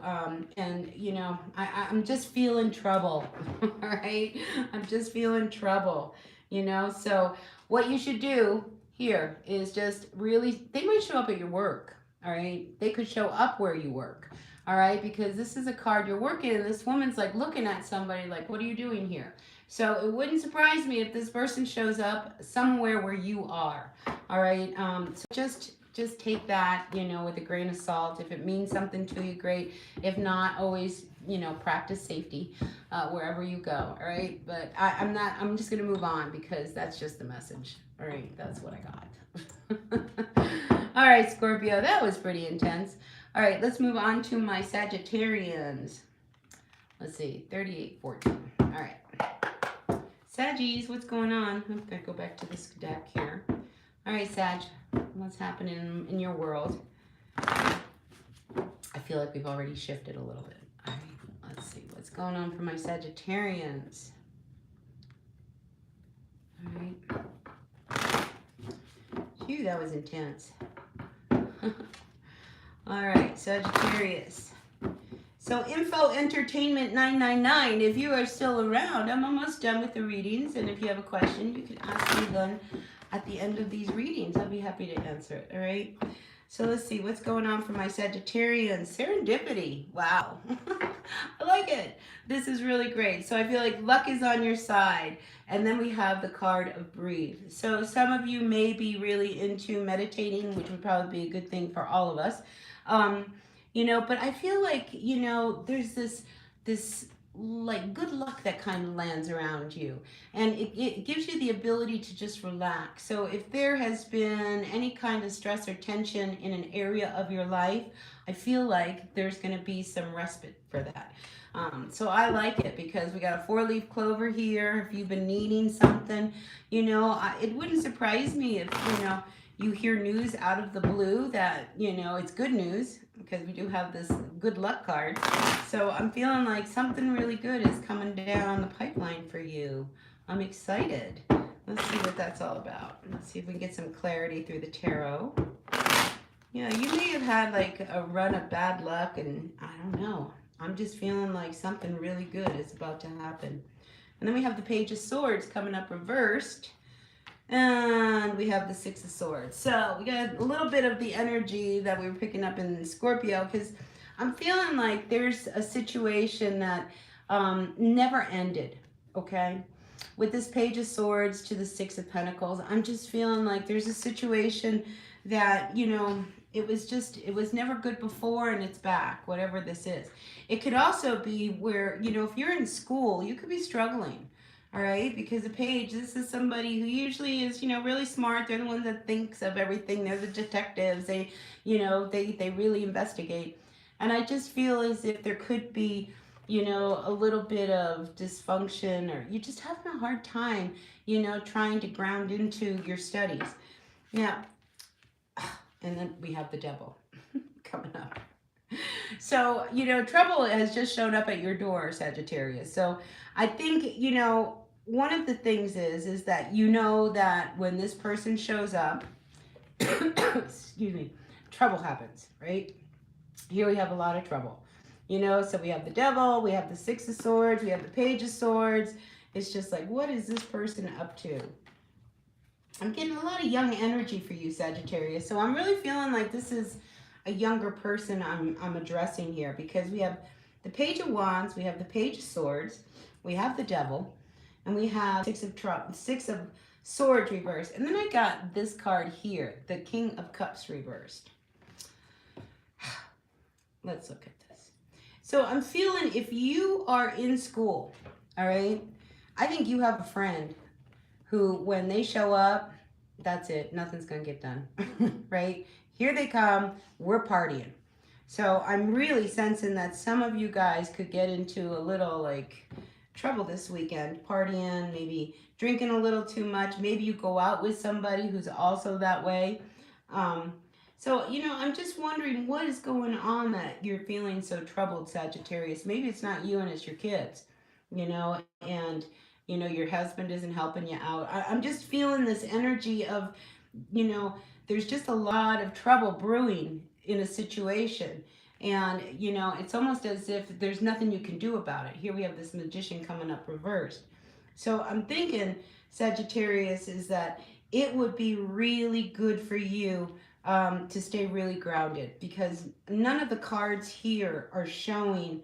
And, you know, I'm just feeling trouble, all right? I'm just feeling trouble, you know? So what you should do here is just really, they might show up at your work, all right? They could show up where you work, all right? Because this is a card you're working and this woman's like looking at somebody like, what are you doing here? So it wouldn't surprise me if this person shows up somewhere where you are, all right? So just take that, you know, with a grain of salt. If it means something to you, great. If not, always, you know, practice safety wherever you go, all right? But I'm just gonna move on because that's just the message, all right? That's what I got. All right, Scorpio, that was pretty intense. All right, let's move on to my Sagittarians. Let's see, 38-14, all right. Saggies, what's going on? I'm gonna go back to this deck here. All right, Sag, what's happening in your world? I feel like we've already shifted a little bit. All right, let's see what's going on for my Sagittarians. All right. Phew, that was intense. All right, Sagittarius. So Info Entertainment 999, if you are still around, I'm almost done with the readings. And if you have a question, you can ask me then at the end of these readings. I'll be happy to answer it, all right? So let's see, what's going on for my Sagittarians? Serendipity, wow. I like it. This is really great. So I feel like luck is on your side. And then we have the card of breathe. So some of you may be really into meditating, which would probably be a good thing for all of us. You know, but I feel like, you know, there's this like good luck that kind of lands around you, and it gives you the ability to just relax. So if there has been any kind of stress or tension in an area of your life, I feel like there's going to be some respite for that. So I like it because we got a 4-leaf clover here. If you've been needing something, you know, it wouldn't surprise me if, you know, you hear news out of the blue that, you know, it's good news because we do have this good luck card. So I'm feeling like something really good is coming down the pipeline for you. I'm excited. Let's see what that's all about. Let's see if we can get some clarity through the tarot. Yeah, you may have had like a run of bad luck, and I don't know. I'm just feeling like something really good is about to happen. And then we have the Page of Swords coming up reversed. And we have the Six of Swords. So we got a little bit of the energy that we were picking up in Scorpio, because I'm feeling like there's a situation that never ended, okay? With this Page of Swords to the Six of Pentacles, I'm just feeling like there's a situation that, you know, it was never good before and it's back, whatever this is. It could also be where, you know, if you're in school, you could be struggling. All right, because the page, this is somebody who usually is, you know, really smart. They're the ones that thinks of everything. They're the detectives. They, you know, they really investigate. And I just feel as if there could be, you know, a little bit of dysfunction, or you just having a hard time, you know, trying to ground into your studies. Now, and then we have the devil coming up. So, you know, trouble has just shown up at your door, Sagittarius. So I think, you know, one of the things is that you know that when this person shows up, excuse me, trouble happens, right? Here we have a lot of trouble. You know, so we have the devil, we have the Six of Swords, we have the Page of Swords. It's just like, what is this person up to? I'm getting a lot of young energy for you, Sagittarius. So I'm really feeling like this is a younger person I'm addressing here, because we have the Page of Wands, we have the Page of Swords, we have the devil, and we have Six of Swords reversed. And then I got this card here, the King of Cups reversed. Let's look at this. So I'm feeling if you are in school, all right, I think you have a friend who, when they show up, that's it. Nothing's going to get done, right? Here they come. We're partying. So I'm really sensing that some of you guys could get into a little like trouble this weekend, partying, maybe drinking a little too much. Maybe you go out with somebody who's also that way. So, you know, I'm just wondering what is going on that you're feeling so troubled, Sagittarius. Maybe it's not you and it's your kids, you know, and, you know, your husband isn't helping you out. I'm just feeling this energy of, you know, there's just a lot of trouble brewing in a situation. And, you know, it's almost as if there's nothing you can do about it. Here we have this Magician coming up reversed. So I'm thinking, Sagittarius, is that it would be really good for you to stay really grounded, because none of the cards here are showing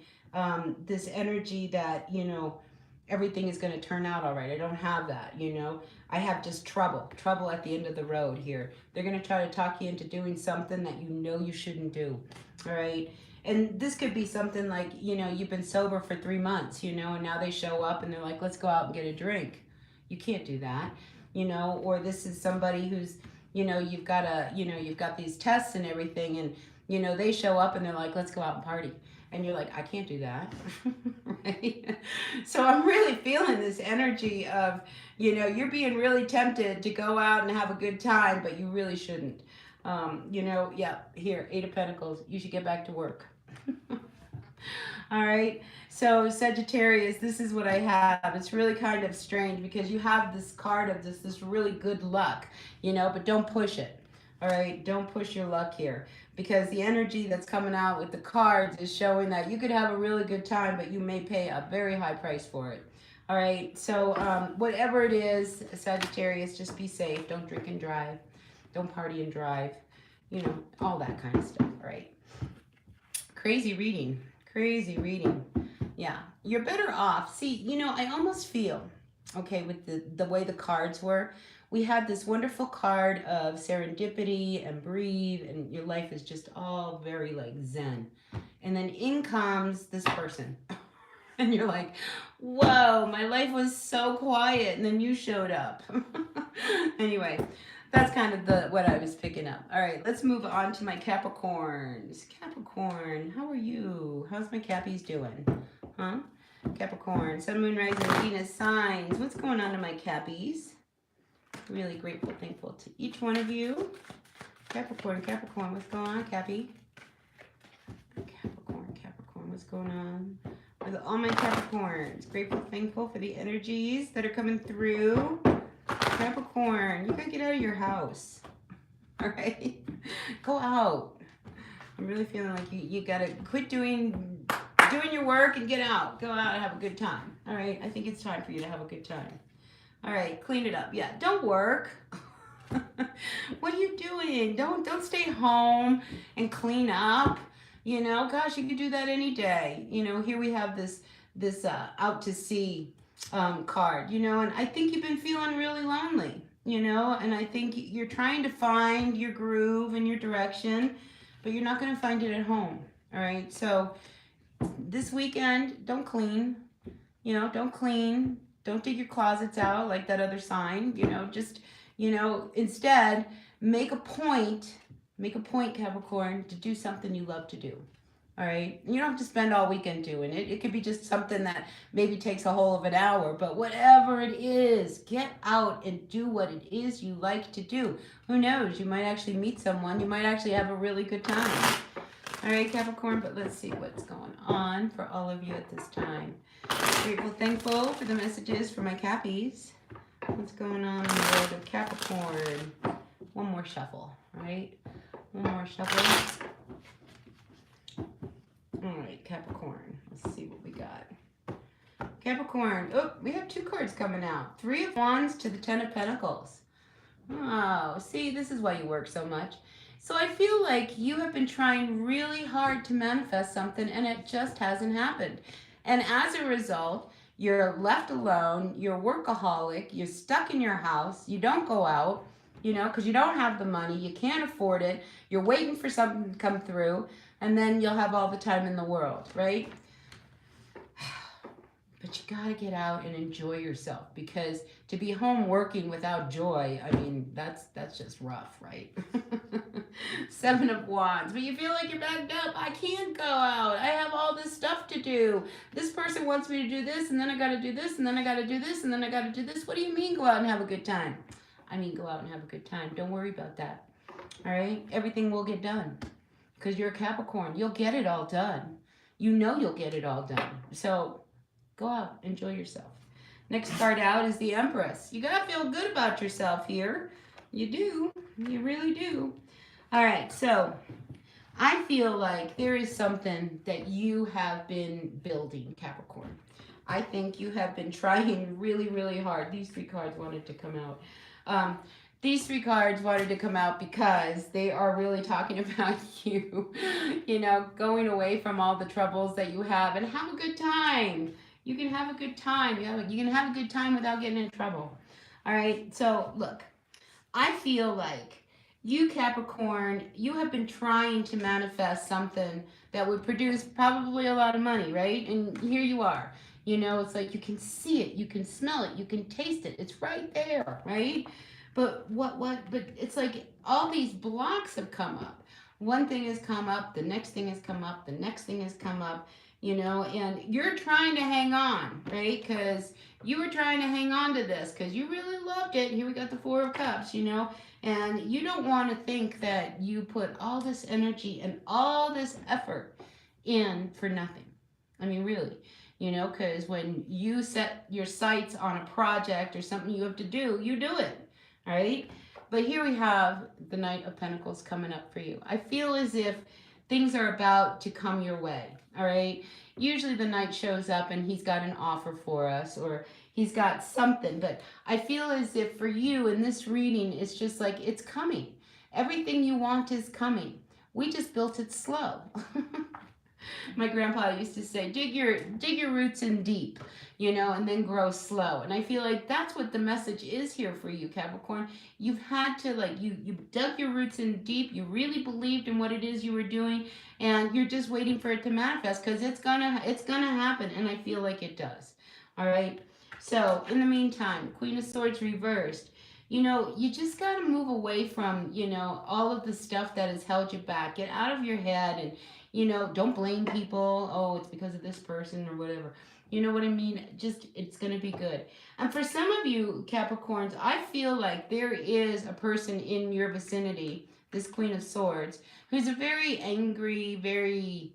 this energy that, you know, everything is going to turn out all right. I don't have that, you know. I have just trouble at the end of the road here. They're going to try to talk you into doing something that you know you shouldn't do, all right? And this could be something like, you know, you've been sober for 3 months, you know, and now they show up and they're like, let's go out and get a drink. You can't do that, you know. Or this is somebody who's, you know, you've got these tests and everything, and, you know, they show up and they're like, let's go out and party. And you're like, I can't do that, right? So I'm really feeling this energy of, you know, you're being really tempted to go out and have a good time, but you really shouldn't. You know, yeah, here, Eight of Pentacles, you should get back to work. All right, so Sagittarius, this is what I have. It's really kind of strange because you have this card of this really good luck, you know, but don't push it. All right, don't push your luck here, because the energy that's coming out with the cards is showing that you could have a really good time, but you may pay a very high price for it. All right, so whatever it is, Sagittarius, just be safe. Don't drink and drive. Don't party and drive. You know, all that kind of stuff, all right? Crazy reading. Crazy reading. Yeah, you're better off. See, you know, I almost feel, okay, with the way the cards were, we had this wonderful card of serendipity and breathe, and your life is just all very like zen. And then in comes this person. And you're like, whoa, my life was so quiet, and then you showed up. Anyway, that's kind of what I was picking up. All right, let's move on to my Capricorns. Capricorn, how are you? How's my Cappies doing? Huh? Capricorn, Sun, Moon, Rising, Venus signs. What's going on to my Cappies? Really grateful, thankful to each one of you. Capricorn, Capricorn, what's going on, Cappy? Capricorn, what's going on? With all my Capricorns, grateful, thankful for the energies that are coming through. Capricorn, you gotta get out of your house. All right? Go out. I'm really feeling like you got to quit doing your work and get out. Go out and have a good time. All right? I think it's time for you to have a good time. All right, clean it up. Yeah, don't work. What are you doing? Don't stay home and clean up. You know, gosh, you could do that any day. You know, here we have this out to sea card. You know, and I think you've been feeling really lonely. You know, and I think you're trying to find your groove and your direction, but you're not going to find it at home. All right, so this weekend, don't clean. You know, don't clean. Don't dig your closets out like that other sign. You know, just, you know, instead, make a point, Capricorn, to do something you love to do. All right? You don't have to spend all weekend doing it. It could be just something that maybe takes a whole of an hour, but whatever it is, get out and do what it is you like to do. Who knows? You might actually meet someone. You might actually have a really good time. All right, Capricorn, but let's see what's going on for all of you at this time. Grateful, thankful for the messages for my Cappies. What's going on in the world of Capricorn? One more shuffle, right? One more shuffle. All right, Capricorn. Let's see what we got. Capricorn. Oh, we have two cards coming out. 3 of Wands to the 10 of Pentacles. Oh, see, this is why you work so much. So I feel like you have been trying really hard to manifest something and it just hasn't happened. And as a result, you're left alone, you're workaholic, you're stuck in your house, you don't go out, you know, because you don't have the money, you can't afford it, you're waiting for something to come through, and then you'll have all the time in the world, right? But you got to get out and enjoy yourself, because to be home working without joy, I mean, that's just rough, right? 7 of Wands. But you feel like you're backed up. I can't go out. I have all this stuff to do. This person wants me to do this, and then I got to do this, and then I got to do this, and then I got to do this. What do you mean go out and have a good time? I mean go out and have a good time. Don't worry about that. All right? Everything will get done, because you're a Capricorn. You'll get it all done. You know you'll get it all done. So go out, enjoy yourself. Next card out is the Empress. You gotta feel good about yourself here. You do, you really do. All right, so I feel like there is something that you have been building, Capricorn. I think you have been trying really, really hard. These 3 cards wanted to come out. These 3 cards wanted to come out because they are really talking about you, you know, going away from all the troubles that you have and have a good time. You can have a good time. You can have a good time without getting in trouble. All right. So look, I feel like you, Capricorn, you have been trying to manifest something that would produce probably a lot of money, right? And here you are. You know, it's like you can see it, you can smell it, you can taste it. It's right there, right? But but it's like all these blocks have come up. One thing has come up, the next thing has come up, the next thing has come up. You know, and you're trying to hang on, right? Because you were trying to hang on to this because you really loved it. Here we got the 4 of Cups, you know, and you don't want to think that you put all this energy and all this effort in for nothing. I mean, really, you know, because when you set your sights on a project or something you have to do, you do it, right? But here we have the Knight of Pentacles coming up for you. I feel as if things are about to come your way. All right. Usually the Knight shows up and he's got an offer for us, or he's got something. But I feel as if for you in this reading, it's just like it's coming. Everything you want is coming. We just built it slow. My grandpa used to say, dig your roots in deep, you know, and then grow slow. And I feel like that's what the message is here for you, Capricorn. You've had to, like, you dug your roots in deep. You really believed in what it is you were doing, and you're just waiting for it to manifest, because it's gonna happen, and I feel like it does. All right. So in the meantime, Queen of Swords reversed. You know, you just got to move away from, you know, all of the stuff that has held you back. Get out of your head and, you know, don't blame people. Oh, it's because of this person or whatever. You know what I mean? Just, it's going to be good. And for some of you Capricorns, I feel like there is a person in your vicinity, this Queen of Swords, who's a very angry, very,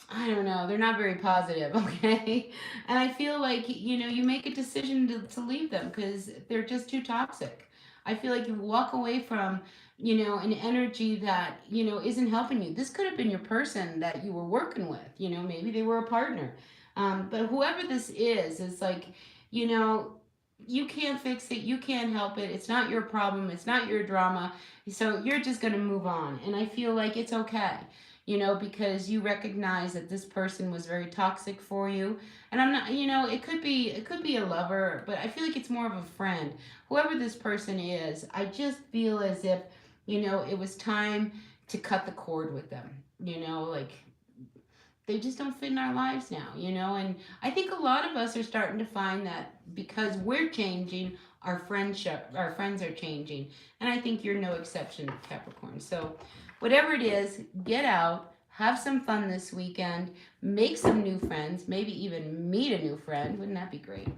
I don't know, they're not very positive, okay? And I feel like, you know, you make a decision to leave them because they're just too toxic. I feel like you walk away from, you know, an energy that, you know, isn't helping you. This could have been your person that you were working with, you know, maybe they were a partner. But whoever this is like, you know, you can't fix it. You can't help it. It's not your problem. It's not your drama. So you're just going to move on. And I feel like it's okay, you know, because you recognize that this person was very toxic for you. And I'm not, you know, it could be a lover, but I feel like it's more of a friend. Whoever this person is, I just feel as if, you know, it was time to cut the cord with them. You know, like they just don't fit in our lives now, you know? And I think a lot of us are starting to find that because we're changing, our friends are changing. And I think you're no exception, Capricorn. So whatever it is, get out, have some fun this weekend, make some new friends, maybe even meet a new friend. Wouldn't that be great?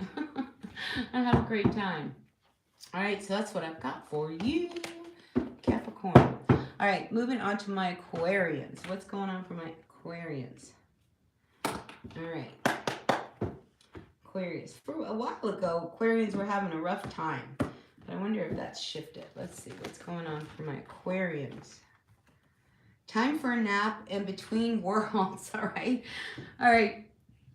And have a great time. All right, so that's what I've got for you, Capricorn. All right, moving on to my Aquarians. What's going on for my Aquarians? All right, Aquarius. For a while ago, Aquarians were having a rough time, but I wonder if that's shifted. Let's see what's going on for my Aquarians. Time for a nap and between worlds. All right, all right.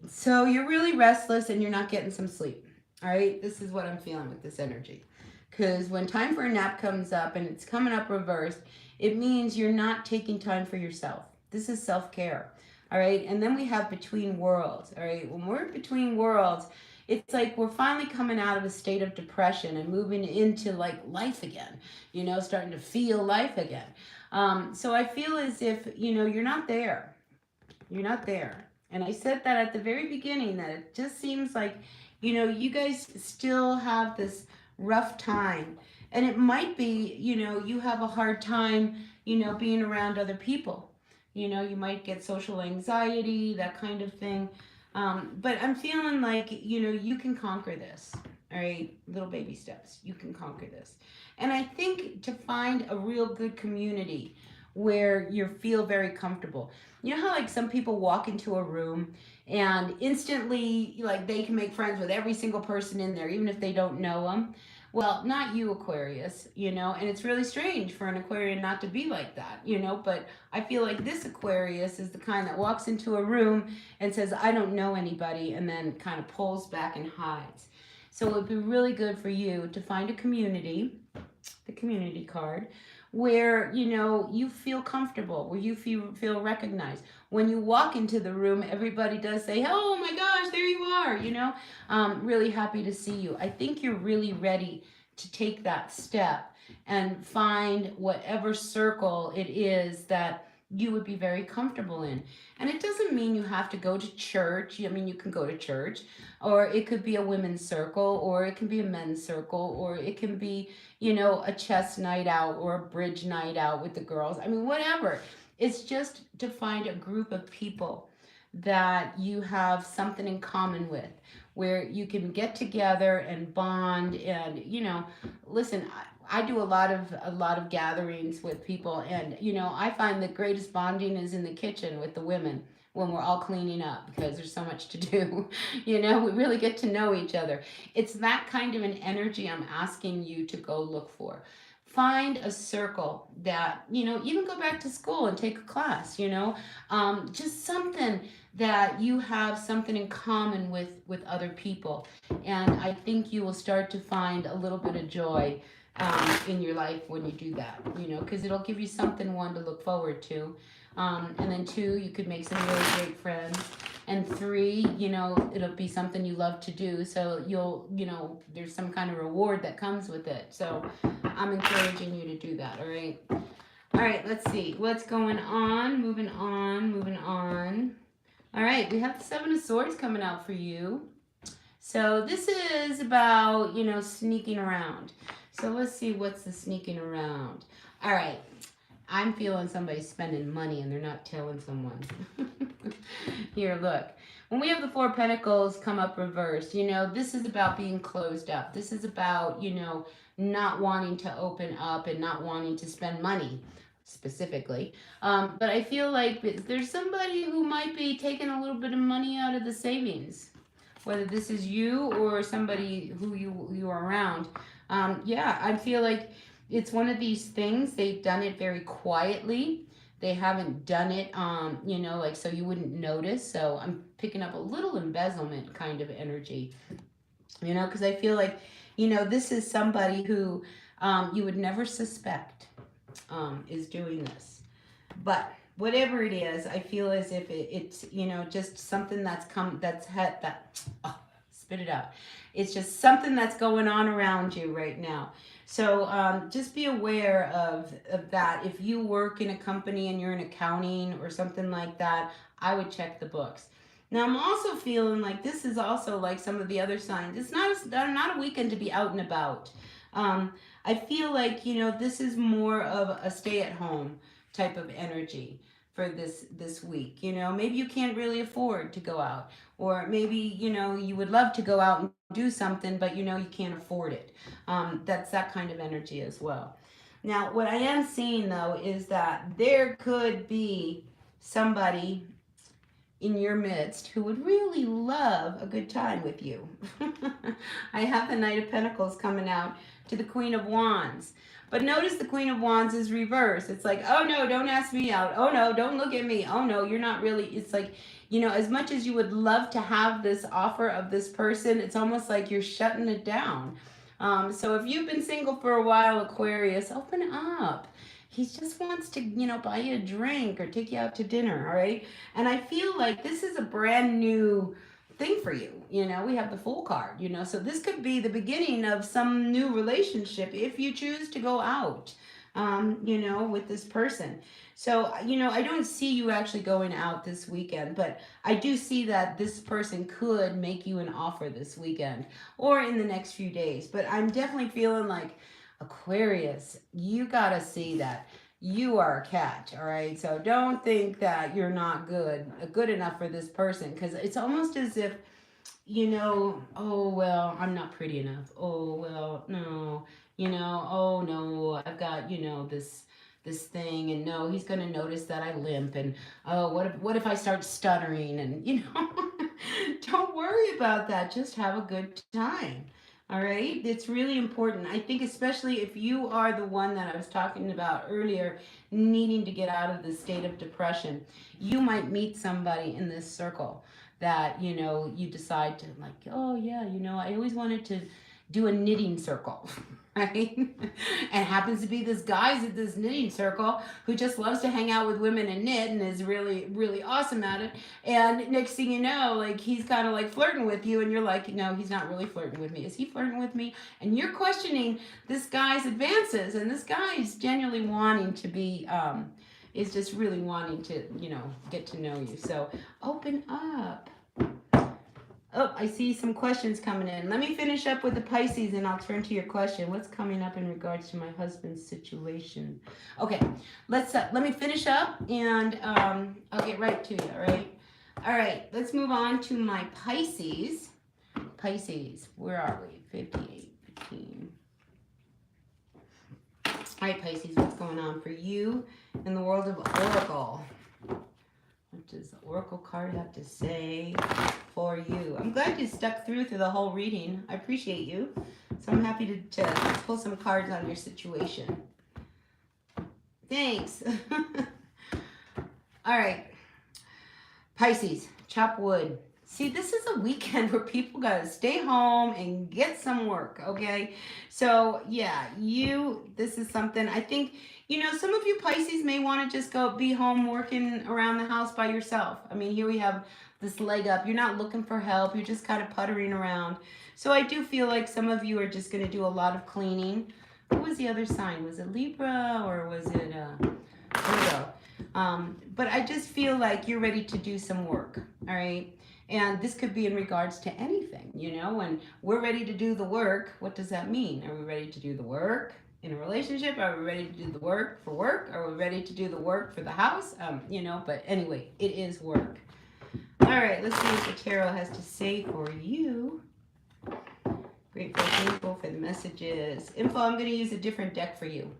So you're really restless and you're not getting some sleep. All right, this is what I'm feeling with this energy. Because when time for a nap comes up and it's coming up reversed, it means you're not taking time for yourself. This is self-care. All right, and then we have between worlds. All right, when we're between worlds, it's like we're finally coming out of a state of depression and moving into like life again, you know, starting to feel life again. So I feel as if, you know, you're not there. You're not there. And I said that at the very beginning, that it just seems like, you know, you guys still have this rough time. And it might be, you know, you have a hard time, you know, being around other people. You know, you might get social anxiety, that kind of thing. But I'm feeling like, you know, you can conquer this. All right, little baby steps. You can conquer this. And I think to find a real good community where you feel very comfortable. You know how like some people walk into a room and instantly like they can make friends with every single person in there, even if they don't know them? Well, not you, Aquarius, you know, and it's really strange for an Aquarian not to be like that, you know, but I feel like this Aquarius is the kind that walks into a room and says, I don't know anybody, and then kind of pulls back and hides. So it would be really good for you to find a community, the community card, where, you know, you feel comfortable, where you feel recognized. When you walk into the room, everybody does say, oh my gosh, there you are, you know. Really happy to see you. I think you're really ready to take that step and find whatever circle it is that you would be very comfortable in. And it doesn't mean you have to go to church. I mean, you can go to church, or it could be a women's circle, or it can be a men's circle, or it can be, you know, a chess night out or a bridge night out with the girls. I mean, whatever. It's just to find a group of people that you have something in common with, where you can get together and bond. And, you know, listen, I do a lot of gatherings with people, and you know, I find the greatest bonding is in the kitchen with the women when we're all cleaning up, because there's so much to do. You know, we really get to know each other. It's that kind of an energy I'm asking you to go look for. Find a circle that, you know, even go back to school and take a class, you know, just something that you have something in common with other people. And I think you will start to find a little bit of joy in your life when you do that, you know, because it'll give you something, one, to look forward to. And then two, you could make some really great friends. And three, you know, it'll be something you love to do. So you'll, you know, there's some kind of reward that comes with it. So I'm encouraging you to do that, all right? All right, let's see. What's going on? Moving on, moving on. All right, we have the Seven of Swords coming out for you. So this is about, you know, sneaking around. So let's see what's the sneaking around. All right, I'm feeling somebody spending money and they're not telling someone. Here, look. When we have the Four of Pentacles come up reversed, you know, this is about being closed up. This is about, you know, not wanting to open up and not wanting to spend money specifically. But I feel like there's somebody who might be taking a little bit of money out of the savings. whether this is you or somebody who you are around. Yeah, I feel like it's one of these things. They've done it very quietly. They haven't done it, you know, like so you wouldn't notice. So I'm picking up a little embezzlement kind of energy, you know, because I feel like, you know, this is somebody who you would never suspect is doing this. But whatever it is, I feel as if it's, you know, just something that's oh, spit it out. It's just something that's going on around you right now. So just be aware of that. If you work in a company and you're in accounting or something like that, I would check the books. Now I'm also feeling like this is also like some of the other signs. It's not a weekend to be out and about. I feel like, you know, this is more of a stay at home type of energy for this week. You know, maybe you can't really afford to go out, or maybe, you know, you would love to go out and do something, but you know you can't afford it. That's that kind of energy as well. Now what I am seeing though is that there could be somebody in your midst who would really love a good time with you. I have the Knight of Pentacles coming out to the Queen of Wands. But notice the Queen of Wands is reversed. It's like, oh no, don't ask me out. Oh no, don't look at me. Oh no, you're not really. It's like, you know, as much as you would love to have this offer of this person, it's almost like you're shutting it down. So if you've been single for a while, Aquarius, open up. He just wants to, you know, buy you a drink or take you out to dinner, all right? And I feel like this is a brand new thing for you. You know, we have the Fool card, you know, so this could be the beginning of some new relationship if you choose to go out, you know, with this person. So, you know, I don't see you actually going out this weekend, but I do see that this person could make you an offer this weekend or in the next few days. But I'm definitely feeling like, Aquarius, you gotta see that you are a catch, all right? So don't think that you're not good enough for this person, because it's almost as if, you know, oh well, I'm not pretty enough. Oh well, no, you know, oh no, I've got, you know, this thing, and no, he's gonna notice that I limp, and oh, what if I start stuttering, and you know, don't worry about that. Just have a good time. All right, it's really important. I think especially if you are the one that I was talking about earlier, needing to get out of the state of depression, you might meet somebody in this circle that, you know, you decide to like, oh yeah, you know, I always wanted to do a knitting circle, right? And happens to be this guy's at this knitting circle who just loves to hang out with women and knit and is really, really awesome at it. And next thing you know, like he's kind of like flirting with you and you're like, no, he's not really flirting with me. Is he flirting with me? And you're questioning this guy's advances, and this guy is genuinely wanting to be, is just really wanting to, you know, get to know you. So open up. Oh, I see some questions coming in. Let me finish up with the Pisces and I'll turn to your question. What's coming up in regards to my husband's situation? Okay, let me finish up and I'll get right to you, all right? All right, let's move on to my Pisces. Pisces, where are we? 58, 15. All right, Pisces, what's going on for you in the world of Oracle? What does the Oracle card have to say for you? I'm glad you stuck through the whole reading. I appreciate you. So I'm happy to pull some cards on your situation. Thanks. All right. Pisces, chop wood. See, this is a weekend where people got to stay home and get some work, okay? So, yeah, this is something I think, you know, some of you Pisces may want to just go be home working around the house by yourself. I mean, here we have this leg up. You're not looking for help. You're just kind of puttering around. So I do feel like some of you are just going to do a lot of cleaning. What was the other sign? Was it Libra or was it Virgo? But I just feel like you're ready to do some work, all right? And this could be in regards to anything, you know, when we're ready to do the work, what does that mean? Are we ready to do the work in a relationship? Are we ready to do the work for work? Are we ready to do the work for the house? You know, but anyway, it is work. All right, let's see what the tarot has to say for you. Grateful, thankful for the messages. Info, I'm going to use a different deck for you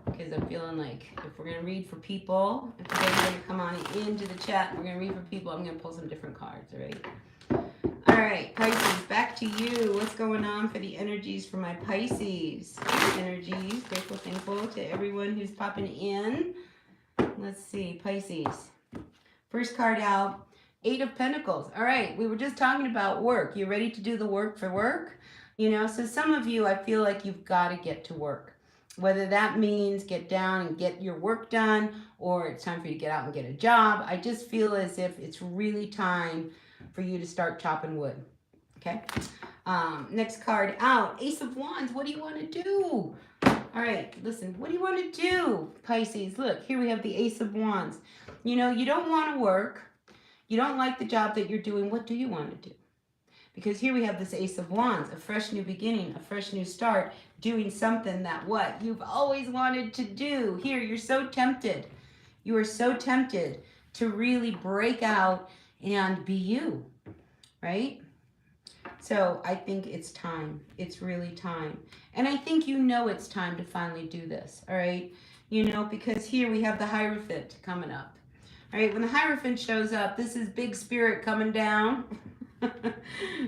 because I'm feeling like if we're going to read for people, if you're going to come on into the chat, we're going to read for people, I'm going to pull some different cards, all right? All All right, Pisces, back to you. What's going on for the energies for my Pisces? Energies, grateful, thankful to everyone who's popping in. Let's see, Pisces. First card out, 8 of Pentacles. All right, we were just talking about work. You ready to do the work for work? You know, so some of you, I feel like you've got to get to work. Whether that means get down and get your work done, or it's time for you to get out and get a job. I just feel as if it's really time for you to start chopping wood. Okay. Next card out, Ace of Wands. What do you want to do? All right, listen, what do you want to do, Pisces? Look, here we have the Ace of Wands. You know, you don't want to work. You don't like the job that you're doing. What do you want to do? Because here we have this Ace of Wands, a fresh new beginning, a fresh new start, doing something that what? You've always wanted to do. Here, you're so tempted. You are so tempted to really break out and be you, right? So I think it's time. It's really time. And I think you know it's time to finally do this, all right? You know, because here we have the Hierophant coming up. All right, when the Hierophant shows up, this is big spirit coming down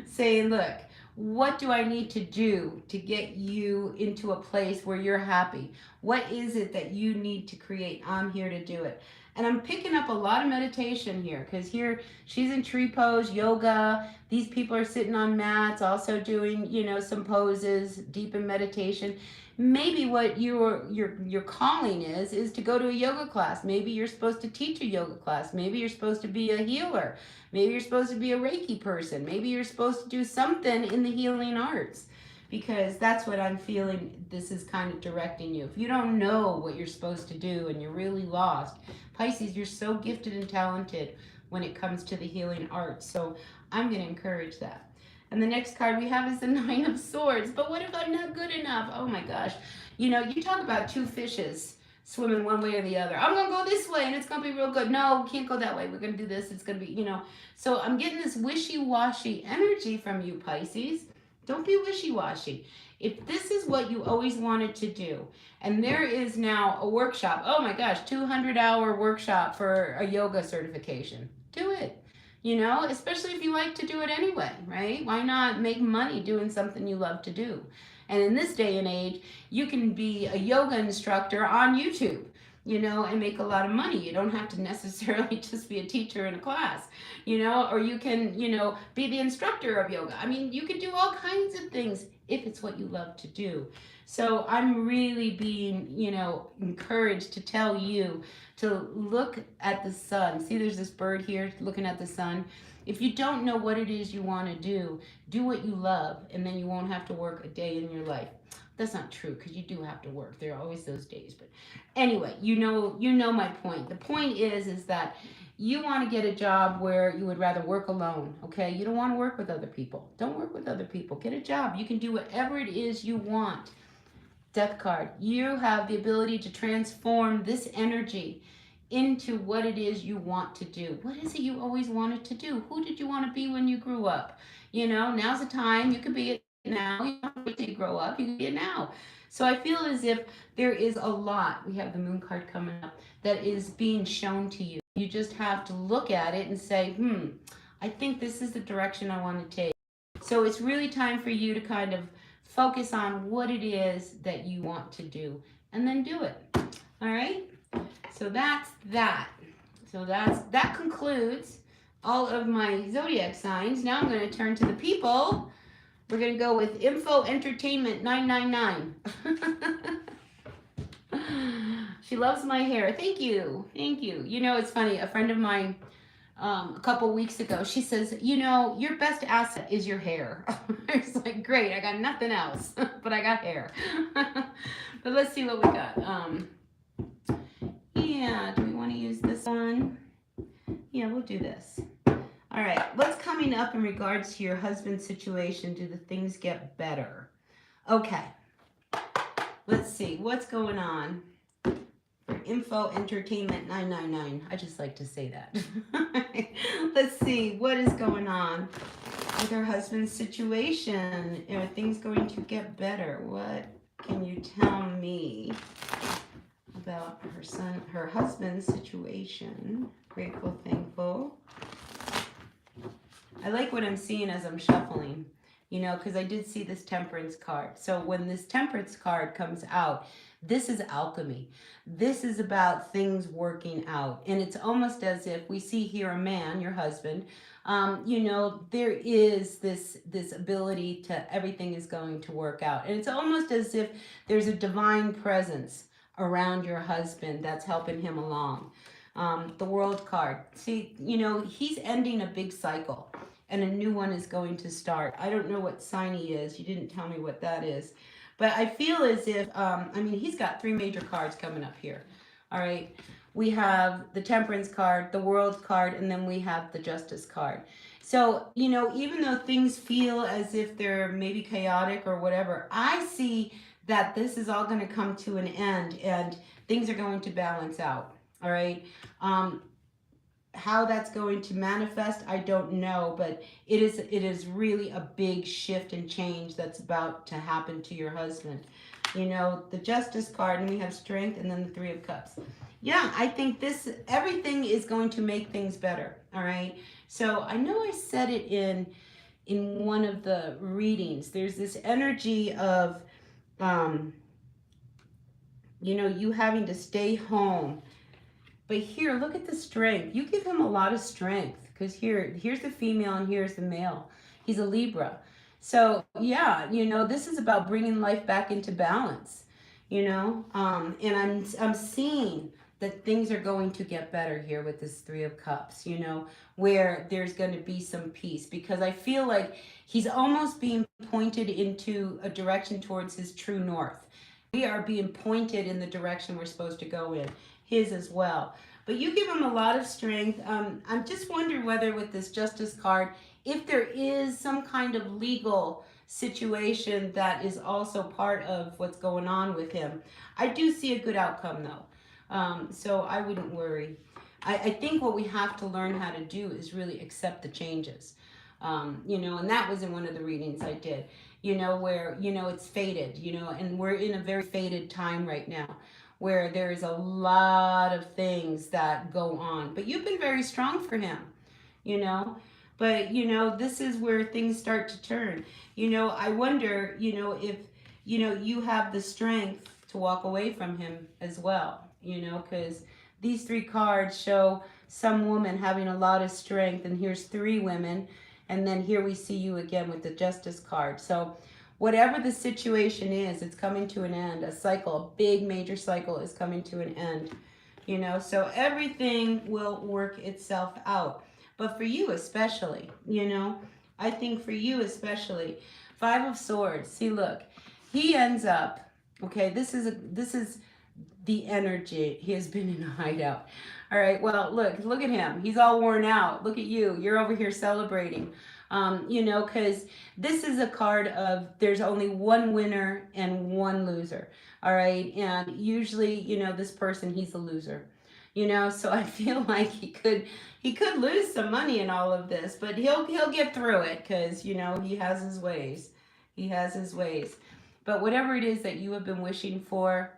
saying, look, what do I need to do to get you into a place where you're happy? What is it that you need to create? I'm here to do it. And I'm picking up a lot of meditation here, because here she's in tree pose, yoga. These people are sitting on mats, also doing, you know, some poses, deep in meditation. Maybe what your calling is to go to a yoga class. Maybe you're supposed to teach a yoga class. Maybe you're supposed to be a healer. Maybe you're supposed to be a Reiki person. Maybe you're supposed to do something in the healing arts, because that's what I'm feeling this is kind of directing you. If you don't know what you're supposed to do and you're really lost, Pisces, you're so gifted and talented when it comes to the healing arts. So I'm going to encourage that. And the next card we have is the Nine of Swords. But what if I'm not good enough? Oh my gosh. You know, you talk about two fishes swimming one way or the other. I'm going to go this way and it's going to be real good. No, we can't go that way. We're going to do this. It's going to be, you know. So I'm getting this wishy-washy energy from you, Pisces. Don't be wishy-washy. If this is what you always wanted to do, and there is now a workshop, oh my gosh, 200-hour workshop for a yoga certification, do it. You know, especially if you like to do it anyway, right? Why not make money doing something you love to do? And in this day and age, you can be a yoga instructor on YouTube, you know, and make a lot of money. You don't have to necessarily just be a teacher in a class, you know, or you can, you know, be the instructor of yoga. I mean, you can do all kinds of things if it's what you love to do. So I'm really being, you know, encouraged to tell you to look at the sun. See, there's this bird here looking at the sun. If you don't know what it is you want to do what you love, and then you won't have to work a day in your life. That's not true, because you do have to work. There are always those days. But anyway, you know my point. The point is that you want to get a job where you would rather work alone, okay? You don't want to work with other people. Don't work with other people. Get a job. You can do whatever it is you want. Death card. You have the ability to transform this energy into what it is you want to do. What is it you always wanted to do? Who did you want to be when you grew up? You know, now's the time. You could be it now. You don't wait till you grow up. You can be it now. So I feel as if there is a lot. We have the Moon card coming up that is being shown to you. You just have to look at it and say, I think this is the direction I want to take. So it's really time for you to kind of focus on what it is that you want to do, and then do it. All right? So that's that. So that concludes all of my zodiac signs. Now I'm going to turn to the people. We're going to go with Info Entertainment 999. She loves my hair. Thank you. Thank you. You know, it's funny. A friend of mine a couple weeks ago, she says, you know, your best asset is your hair. I was like, great. I got nothing else, but I got hair. But let's see what we got. Yeah, do we want to use this one? Yeah, we'll do this. All right, what's coming up in regards to your husband's situation? Do the things get better? Okay, let's see what's going on for Info Entertainment 999. I just like to say that. Let's see what is going on with her husband's situation. Are things going to get better? What can you tell me about her husband's situation? Grateful, thankful. I like what I'm seeing as I'm shuffling, you know, because I did see this Temperance card. So when this Temperance card comes out, this is alchemy. This is about things working out. And it's almost as if we see here a man, your husband, you know, there is this ability to, everything is going to work out. And it's almost as if there's a divine presence around your husband that's helping him along. The World card. See, you know, he's ending a big cycle and a new one is going to start. I don't know what sign he is. You didn't tell me what that is. But I feel as if, I mean, he's got 3 major cards coming up here. All right. We have the Temperance card, the World card, and then we have the Justice card. So, you know, even though things feel as if they're maybe chaotic or whatever, I see that this is all going to come to an end and things are going to balance out. All right. How that's going to manifest, I don't know, but it is really a big shift and change that's about to happen to your husband. You know, the Justice card, and we have Strength, and then the 3 of Cups. Yeah, I think everything is going to make things better. All right. So I know I said it in one of the readings. There's this energy of, you know, you having to stay home. But here, look at the strength. You give him a lot of strength because here's the female and here's the male. He's a Libra. So, yeah, you know, this is about bringing life back into balance, you know. And I'm seeing that things are going to get better here with this 3 of Cups, you know, where there's going to be some peace because I feel like he's almost being pointed into a direction towards his true north. We are being pointed in the direction we're supposed to go in. His as well. But you give him a lot of strength. I'm just wondering whether with this Justice card, if there is some kind of legal situation that is also part of what's going on with him. I do see a good outcome though. So I wouldn't worry. I think what we have to learn how to do is really accept the changes. You know, and that was in one of the readings I did, you know, where, you know, it's fated, you know, and we're in a very fated time right now, where there is a lot of things that go on. But you've been very strong for him, you know. But, you know, this is where things start to turn. You know, I wonder, you know, if, you know, you have the strength to walk away from him as well, you know, because these 3 cards show some woman having a lot of strength. And here's 3 women. And then here we see you again with the Justice card. So whatever the situation is, it's coming to an end. A cycle, a big major cycle is coming to an end. You know, so everything will work itself out. But for you especially, you know, I think for you especially, 5 of Swords. See, look, he ends up, okay, this is the energy. He has been in a hideout. All right, well, look at him. He's all worn out. Look at you. You're over here celebrating. You know, because this is a card of there's only one winner and one loser. All right. And usually, you know, this person, he's a loser, you know, so I feel like he could lose some money in all of this, but he'll get through it because, you know, he has his ways. He has his ways. But whatever it is that you have been wishing for,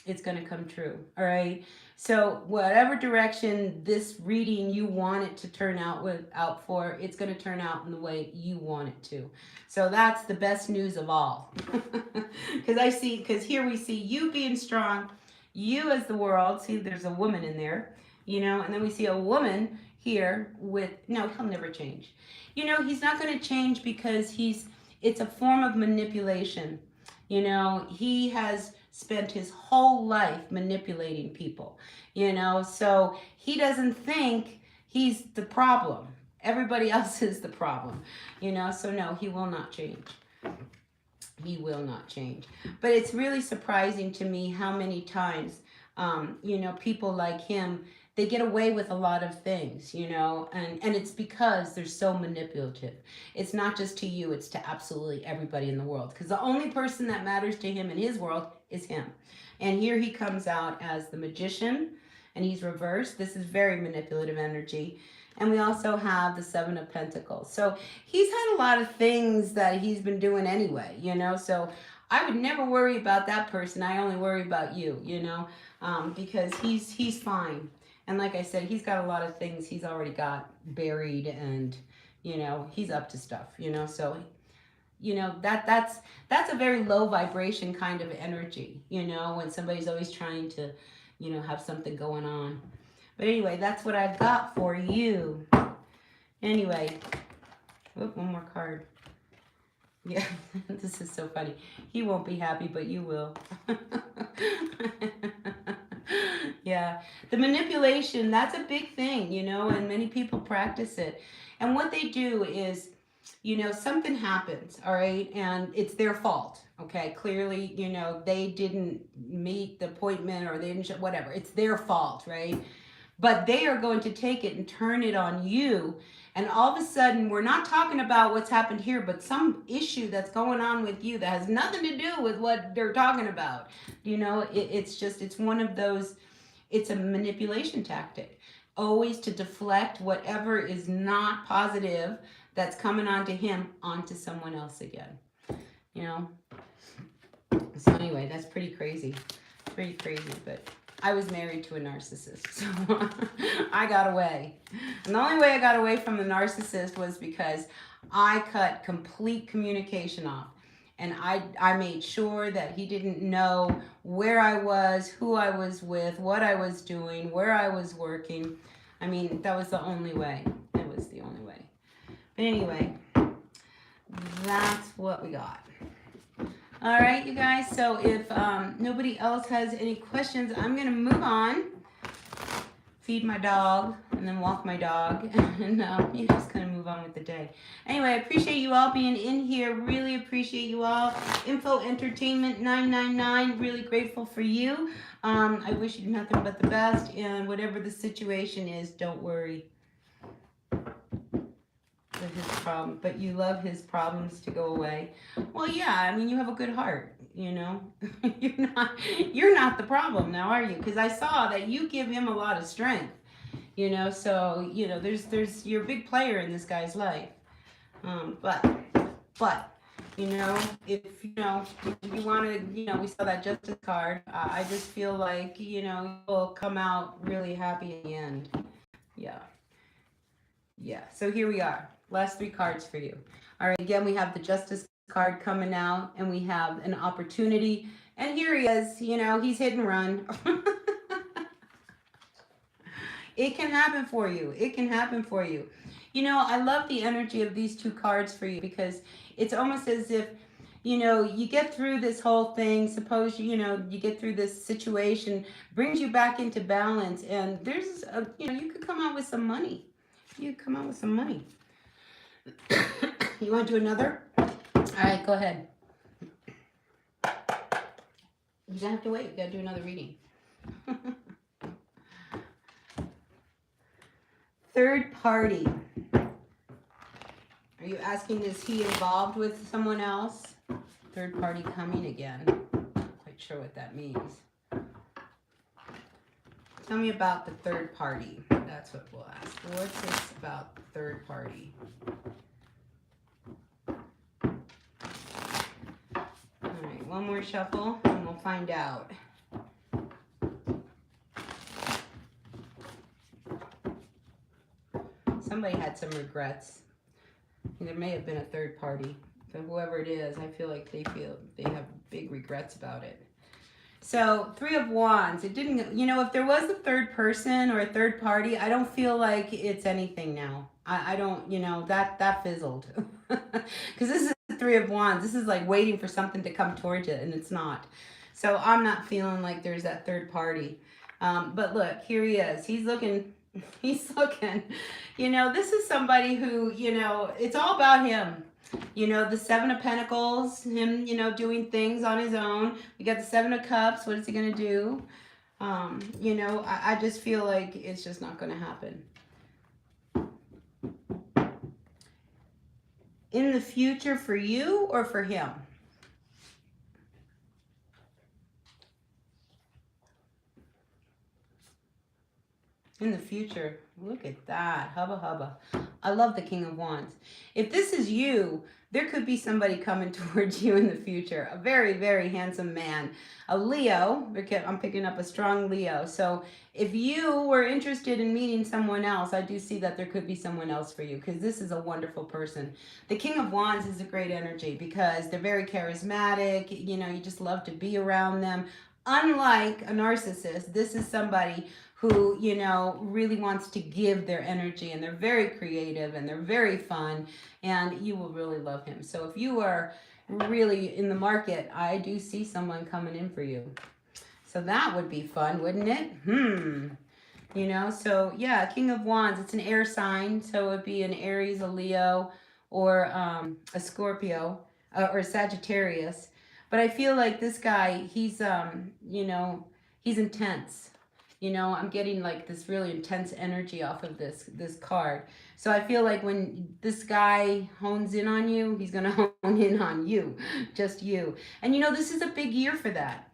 it's going to come true. All right. So whatever direction this reading you want it to turn out for, it's going to turn out in the way you want it to. So that's the best news of all. Because here we see you being strong, you as the World. See, there's a woman in there, you know, and then we see a woman here with, no, he'll never change. You know, he's not going to change because it's a form of manipulation. You know, he has spent his whole life manipulating people, you know, so he doesn't think he's the problem. Everybody else is the problem, you know, so no, he will not change. He will not change. But it's really surprising to me how many times, you know, people like him, they get away with a lot of things, you know, and it's because they're so manipulative. It's not just to you, it's to absolutely everybody in the world. Because the only person that matters to him in his world is him. And here he comes out as the Magician, and he's reversed. This is very manipulative energy. And we also have the 7 of Pentacles. So he's had a lot of things that he's been doing anyway, you know, so I would never worry about that person. I only worry about you, you know, because he's fine. And like I said, he's got a lot of things he's already got buried and, you know, he's up to stuff, you know, so you know, that's a very low vibration kind of energy, you know, when somebody's always trying to, you know, have something going on. But anyway, that's what I've got for you. Anyway, one more card. Yeah, this is so funny. He won't be happy, but you will. Yeah, the manipulation, that's a big thing, you know, and many people practice it. And what they do is, you know, something happens, all right, and it's their fault, okay? Clearly, you know, they didn't meet the appointment or they didn't, whatever. It's their fault, right? But they are going to take it and turn it on you. And all of a sudden, we're not talking about what's happened here, but some issue that's going on with you that has nothing to do with what they're talking about. You know, it's one of those, it's a manipulation tactic. Always to deflect whatever is not positive that's coming onto him onto someone else again. You know? So anyway, that's pretty crazy. Pretty crazy, but I was married to a narcissist, so I got away. And the only way I got away from the narcissist was because I cut complete communication off. And I made sure that he didn't know where I was, who I was with, what I was doing, where I was working. I mean, that was the only way. It was the only way. But anyway, that's what we got. All right, you guys. So if nobody else has any questions, I'm going to move on. Feed my dog and then walk my dog. And you're just going to move on with the day. Anyway, I appreciate you all being in here. Really appreciate you all. Info Entertainment 999. Really grateful for you. I wish you nothing but the best. And whatever the situation is, don't worry. His problem, but you love his problems to go away. Well, yeah, I mean, you have a good heart, you know. you're not the problem now, are you? Because I saw that you give him a lot of strength, you know. So you know, you're a big player in this guy's life. But you know, if you want to, you know, we saw that Justice card. I just feel like, you know, you'll come out really happy in the end. Yeah. So here we are. Last 3 cards for you. All right, again, we have the Justice card coming out, and we have an opportunity. And here he is, you know, he's hit and run. It can happen for you. It can happen for you. You know, I love the energy of these 2 cards for you because it's almost as if, you know, you get through this whole thing. Suppose, you know, you get through this situation, brings you back into balance, and there's, you know, you could come out with some money. You come out with some money. You want to do another? All right, go ahead. You don't have to wait. You got to do another reading. Third party. Are you asking, is he involved with someone else? Third party coming again. Not quite sure what that means. Tell me about the third party. That's what we'll ask. What's this about the third party? All right, one more shuffle and we'll find out. Somebody had some regrets. There may have been a third party. But whoever it is, I feel like they have big regrets about it. So 3 of Wands, it didn't, you know, if there was a third person or a third party, I don't feel like it's anything now. I don't, you know, that fizzled. Because this is the 3 of Wands. This is like waiting for something to come towards it, and it's not. So I'm not feeling like there's that third party. But look, here he is. He's looking, you know, this is somebody who, you know, it's all about him. You know, the 7 of Pentacles, him, you know, doing things on his own. We got the 7 of Cups. What is he going to do? You know, I just feel like it's just not going to happen. In the future for you or for him? In the future. Look at that. Hubba hubba. I love the King of Wands. If this is you, there could be somebody coming towards you in the future. A very, very handsome man. A Leo. I'm picking up a strong Leo. So if you were interested in meeting someone else, I do see that there could be someone else for you, because this is a wonderful person. The King of Wands is a great energy because they're very charismatic. You know, you just love to be around them. Unlike a narcissist, this is somebody who, you know, really wants to give their energy, and they're very creative and they're very fun, and you will really love him. So if you are really in the market, I do see someone coming in for you. So that would be fun, wouldn't it? You know, so yeah, King of Wands, it's an air sign. So it would be an Aries, a Leo, or a Scorpio, or Sagittarius. But I feel like this guy, he's, you know, he's intense. You know, I'm getting like this really intense energy off of this card. So I feel like when this guy hones in on you, he's going to hone in on you, just you. And, you know, this is a big year for that.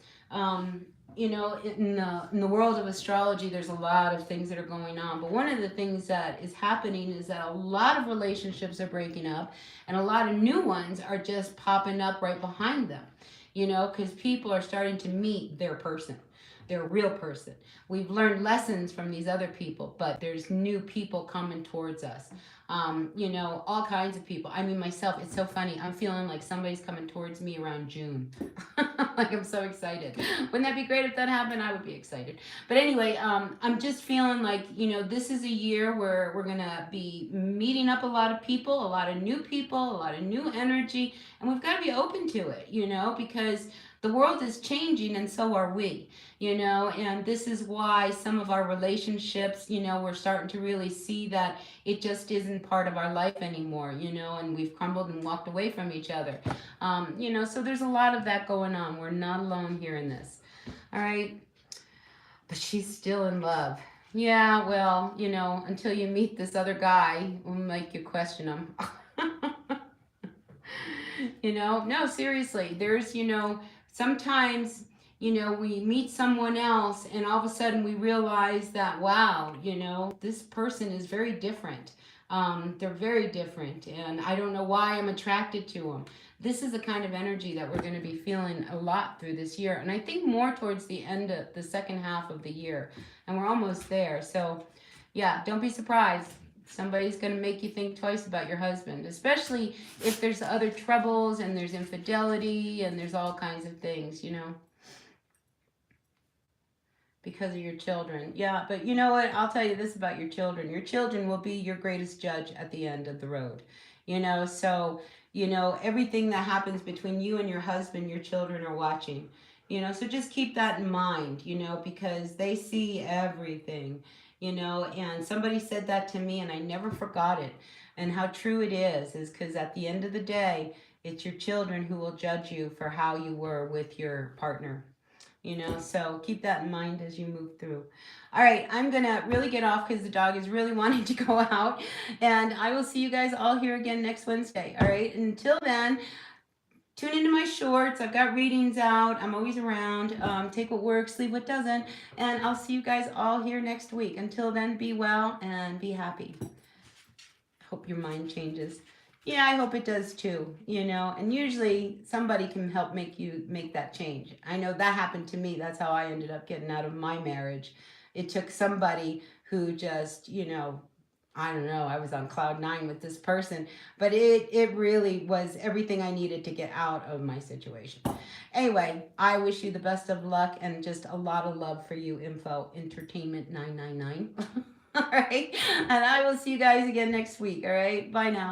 You know, in the world of astrology, there's a lot of things that are going on. But one of the things that is happening is that a lot of relationships are breaking up, and a lot of new ones are just popping up right behind them. You know, because people are starting to meet their person, their real person. We've learned lessons from these other people, but there's new people coming towards us. You know, all kinds of people. I mean, myself, it's so funny. I'm feeling like somebody's coming towards me around June. Like, I'm so excited. Wouldn't that be great if that happened? I would be excited. But anyway, I'm just feeling like, you know, this is a year where we're going to be meeting up a lot of people, a lot of new people, a lot of new energy, and we've got to be open to it, you know, because the world is changing, and so are we, you know, and this is why some of our relationships, you know, we're starting to really see that it just isn't part of our life anymore, you know, and we've crumbled and walked away from each other. You know, so there's a lot of that going on. We're not alone here in this. All right. But she's still in love. Yeah, well, you know, until you meet this other guy, will make you question him. You know, no, seriously, there's, you know, sometimes, you know, we meet someone else and all of a sudden we realize that, wow, you know, this person is very different. They're very different, and I don't know why I'm attracted to them. This is the kind of energy that we're going to be feeling a lot through this year, and I think more towards the end of the second half of the year, and we're almost there. So yeah, don't be surprised. Somebody's going to make you think twice about your husband, especially if there's other troubles and there's infidelity and there's all kinds of things, you know, because of your children. Yeah, but you know what? I'll tell you this about your children. Your children will be your greatest judge at the end of the road, you know, so, you know, everything that happens between you and your husband, your children are watching, you know, so just keep that in mind, you know, because they see everything. You know, and somebody said that to me and I never forgot it. And how true it is because at the end of the day, it's your children who will judge you for how you were with your partner. You know, so keep that in mind as you move through. All right, I'm going to really get off because the dog is really wanting to go out. And I will see you guys all here again next Wednesday. All right, until then, tune into my shorts. I've got readings out. I'm always around. Take what works, leave what doesn't. And I'll see you guys all here next week. Until then, be well and be happy. Hope your mind changes. Yeah, I hope it does too, you know. And usually somebody can help make that change. I know that happened to me. That's how I ended up getting out of my marriage. It took somebody who just, you know, I don't know, I was on cloud 9 with this person, but it really was everything I needed to get out of my situation. Anyway, I wish you the best of luck and just a lot of love for you, Info Entertainment 999. All right, and I will see you guys again next week. All right, bye now.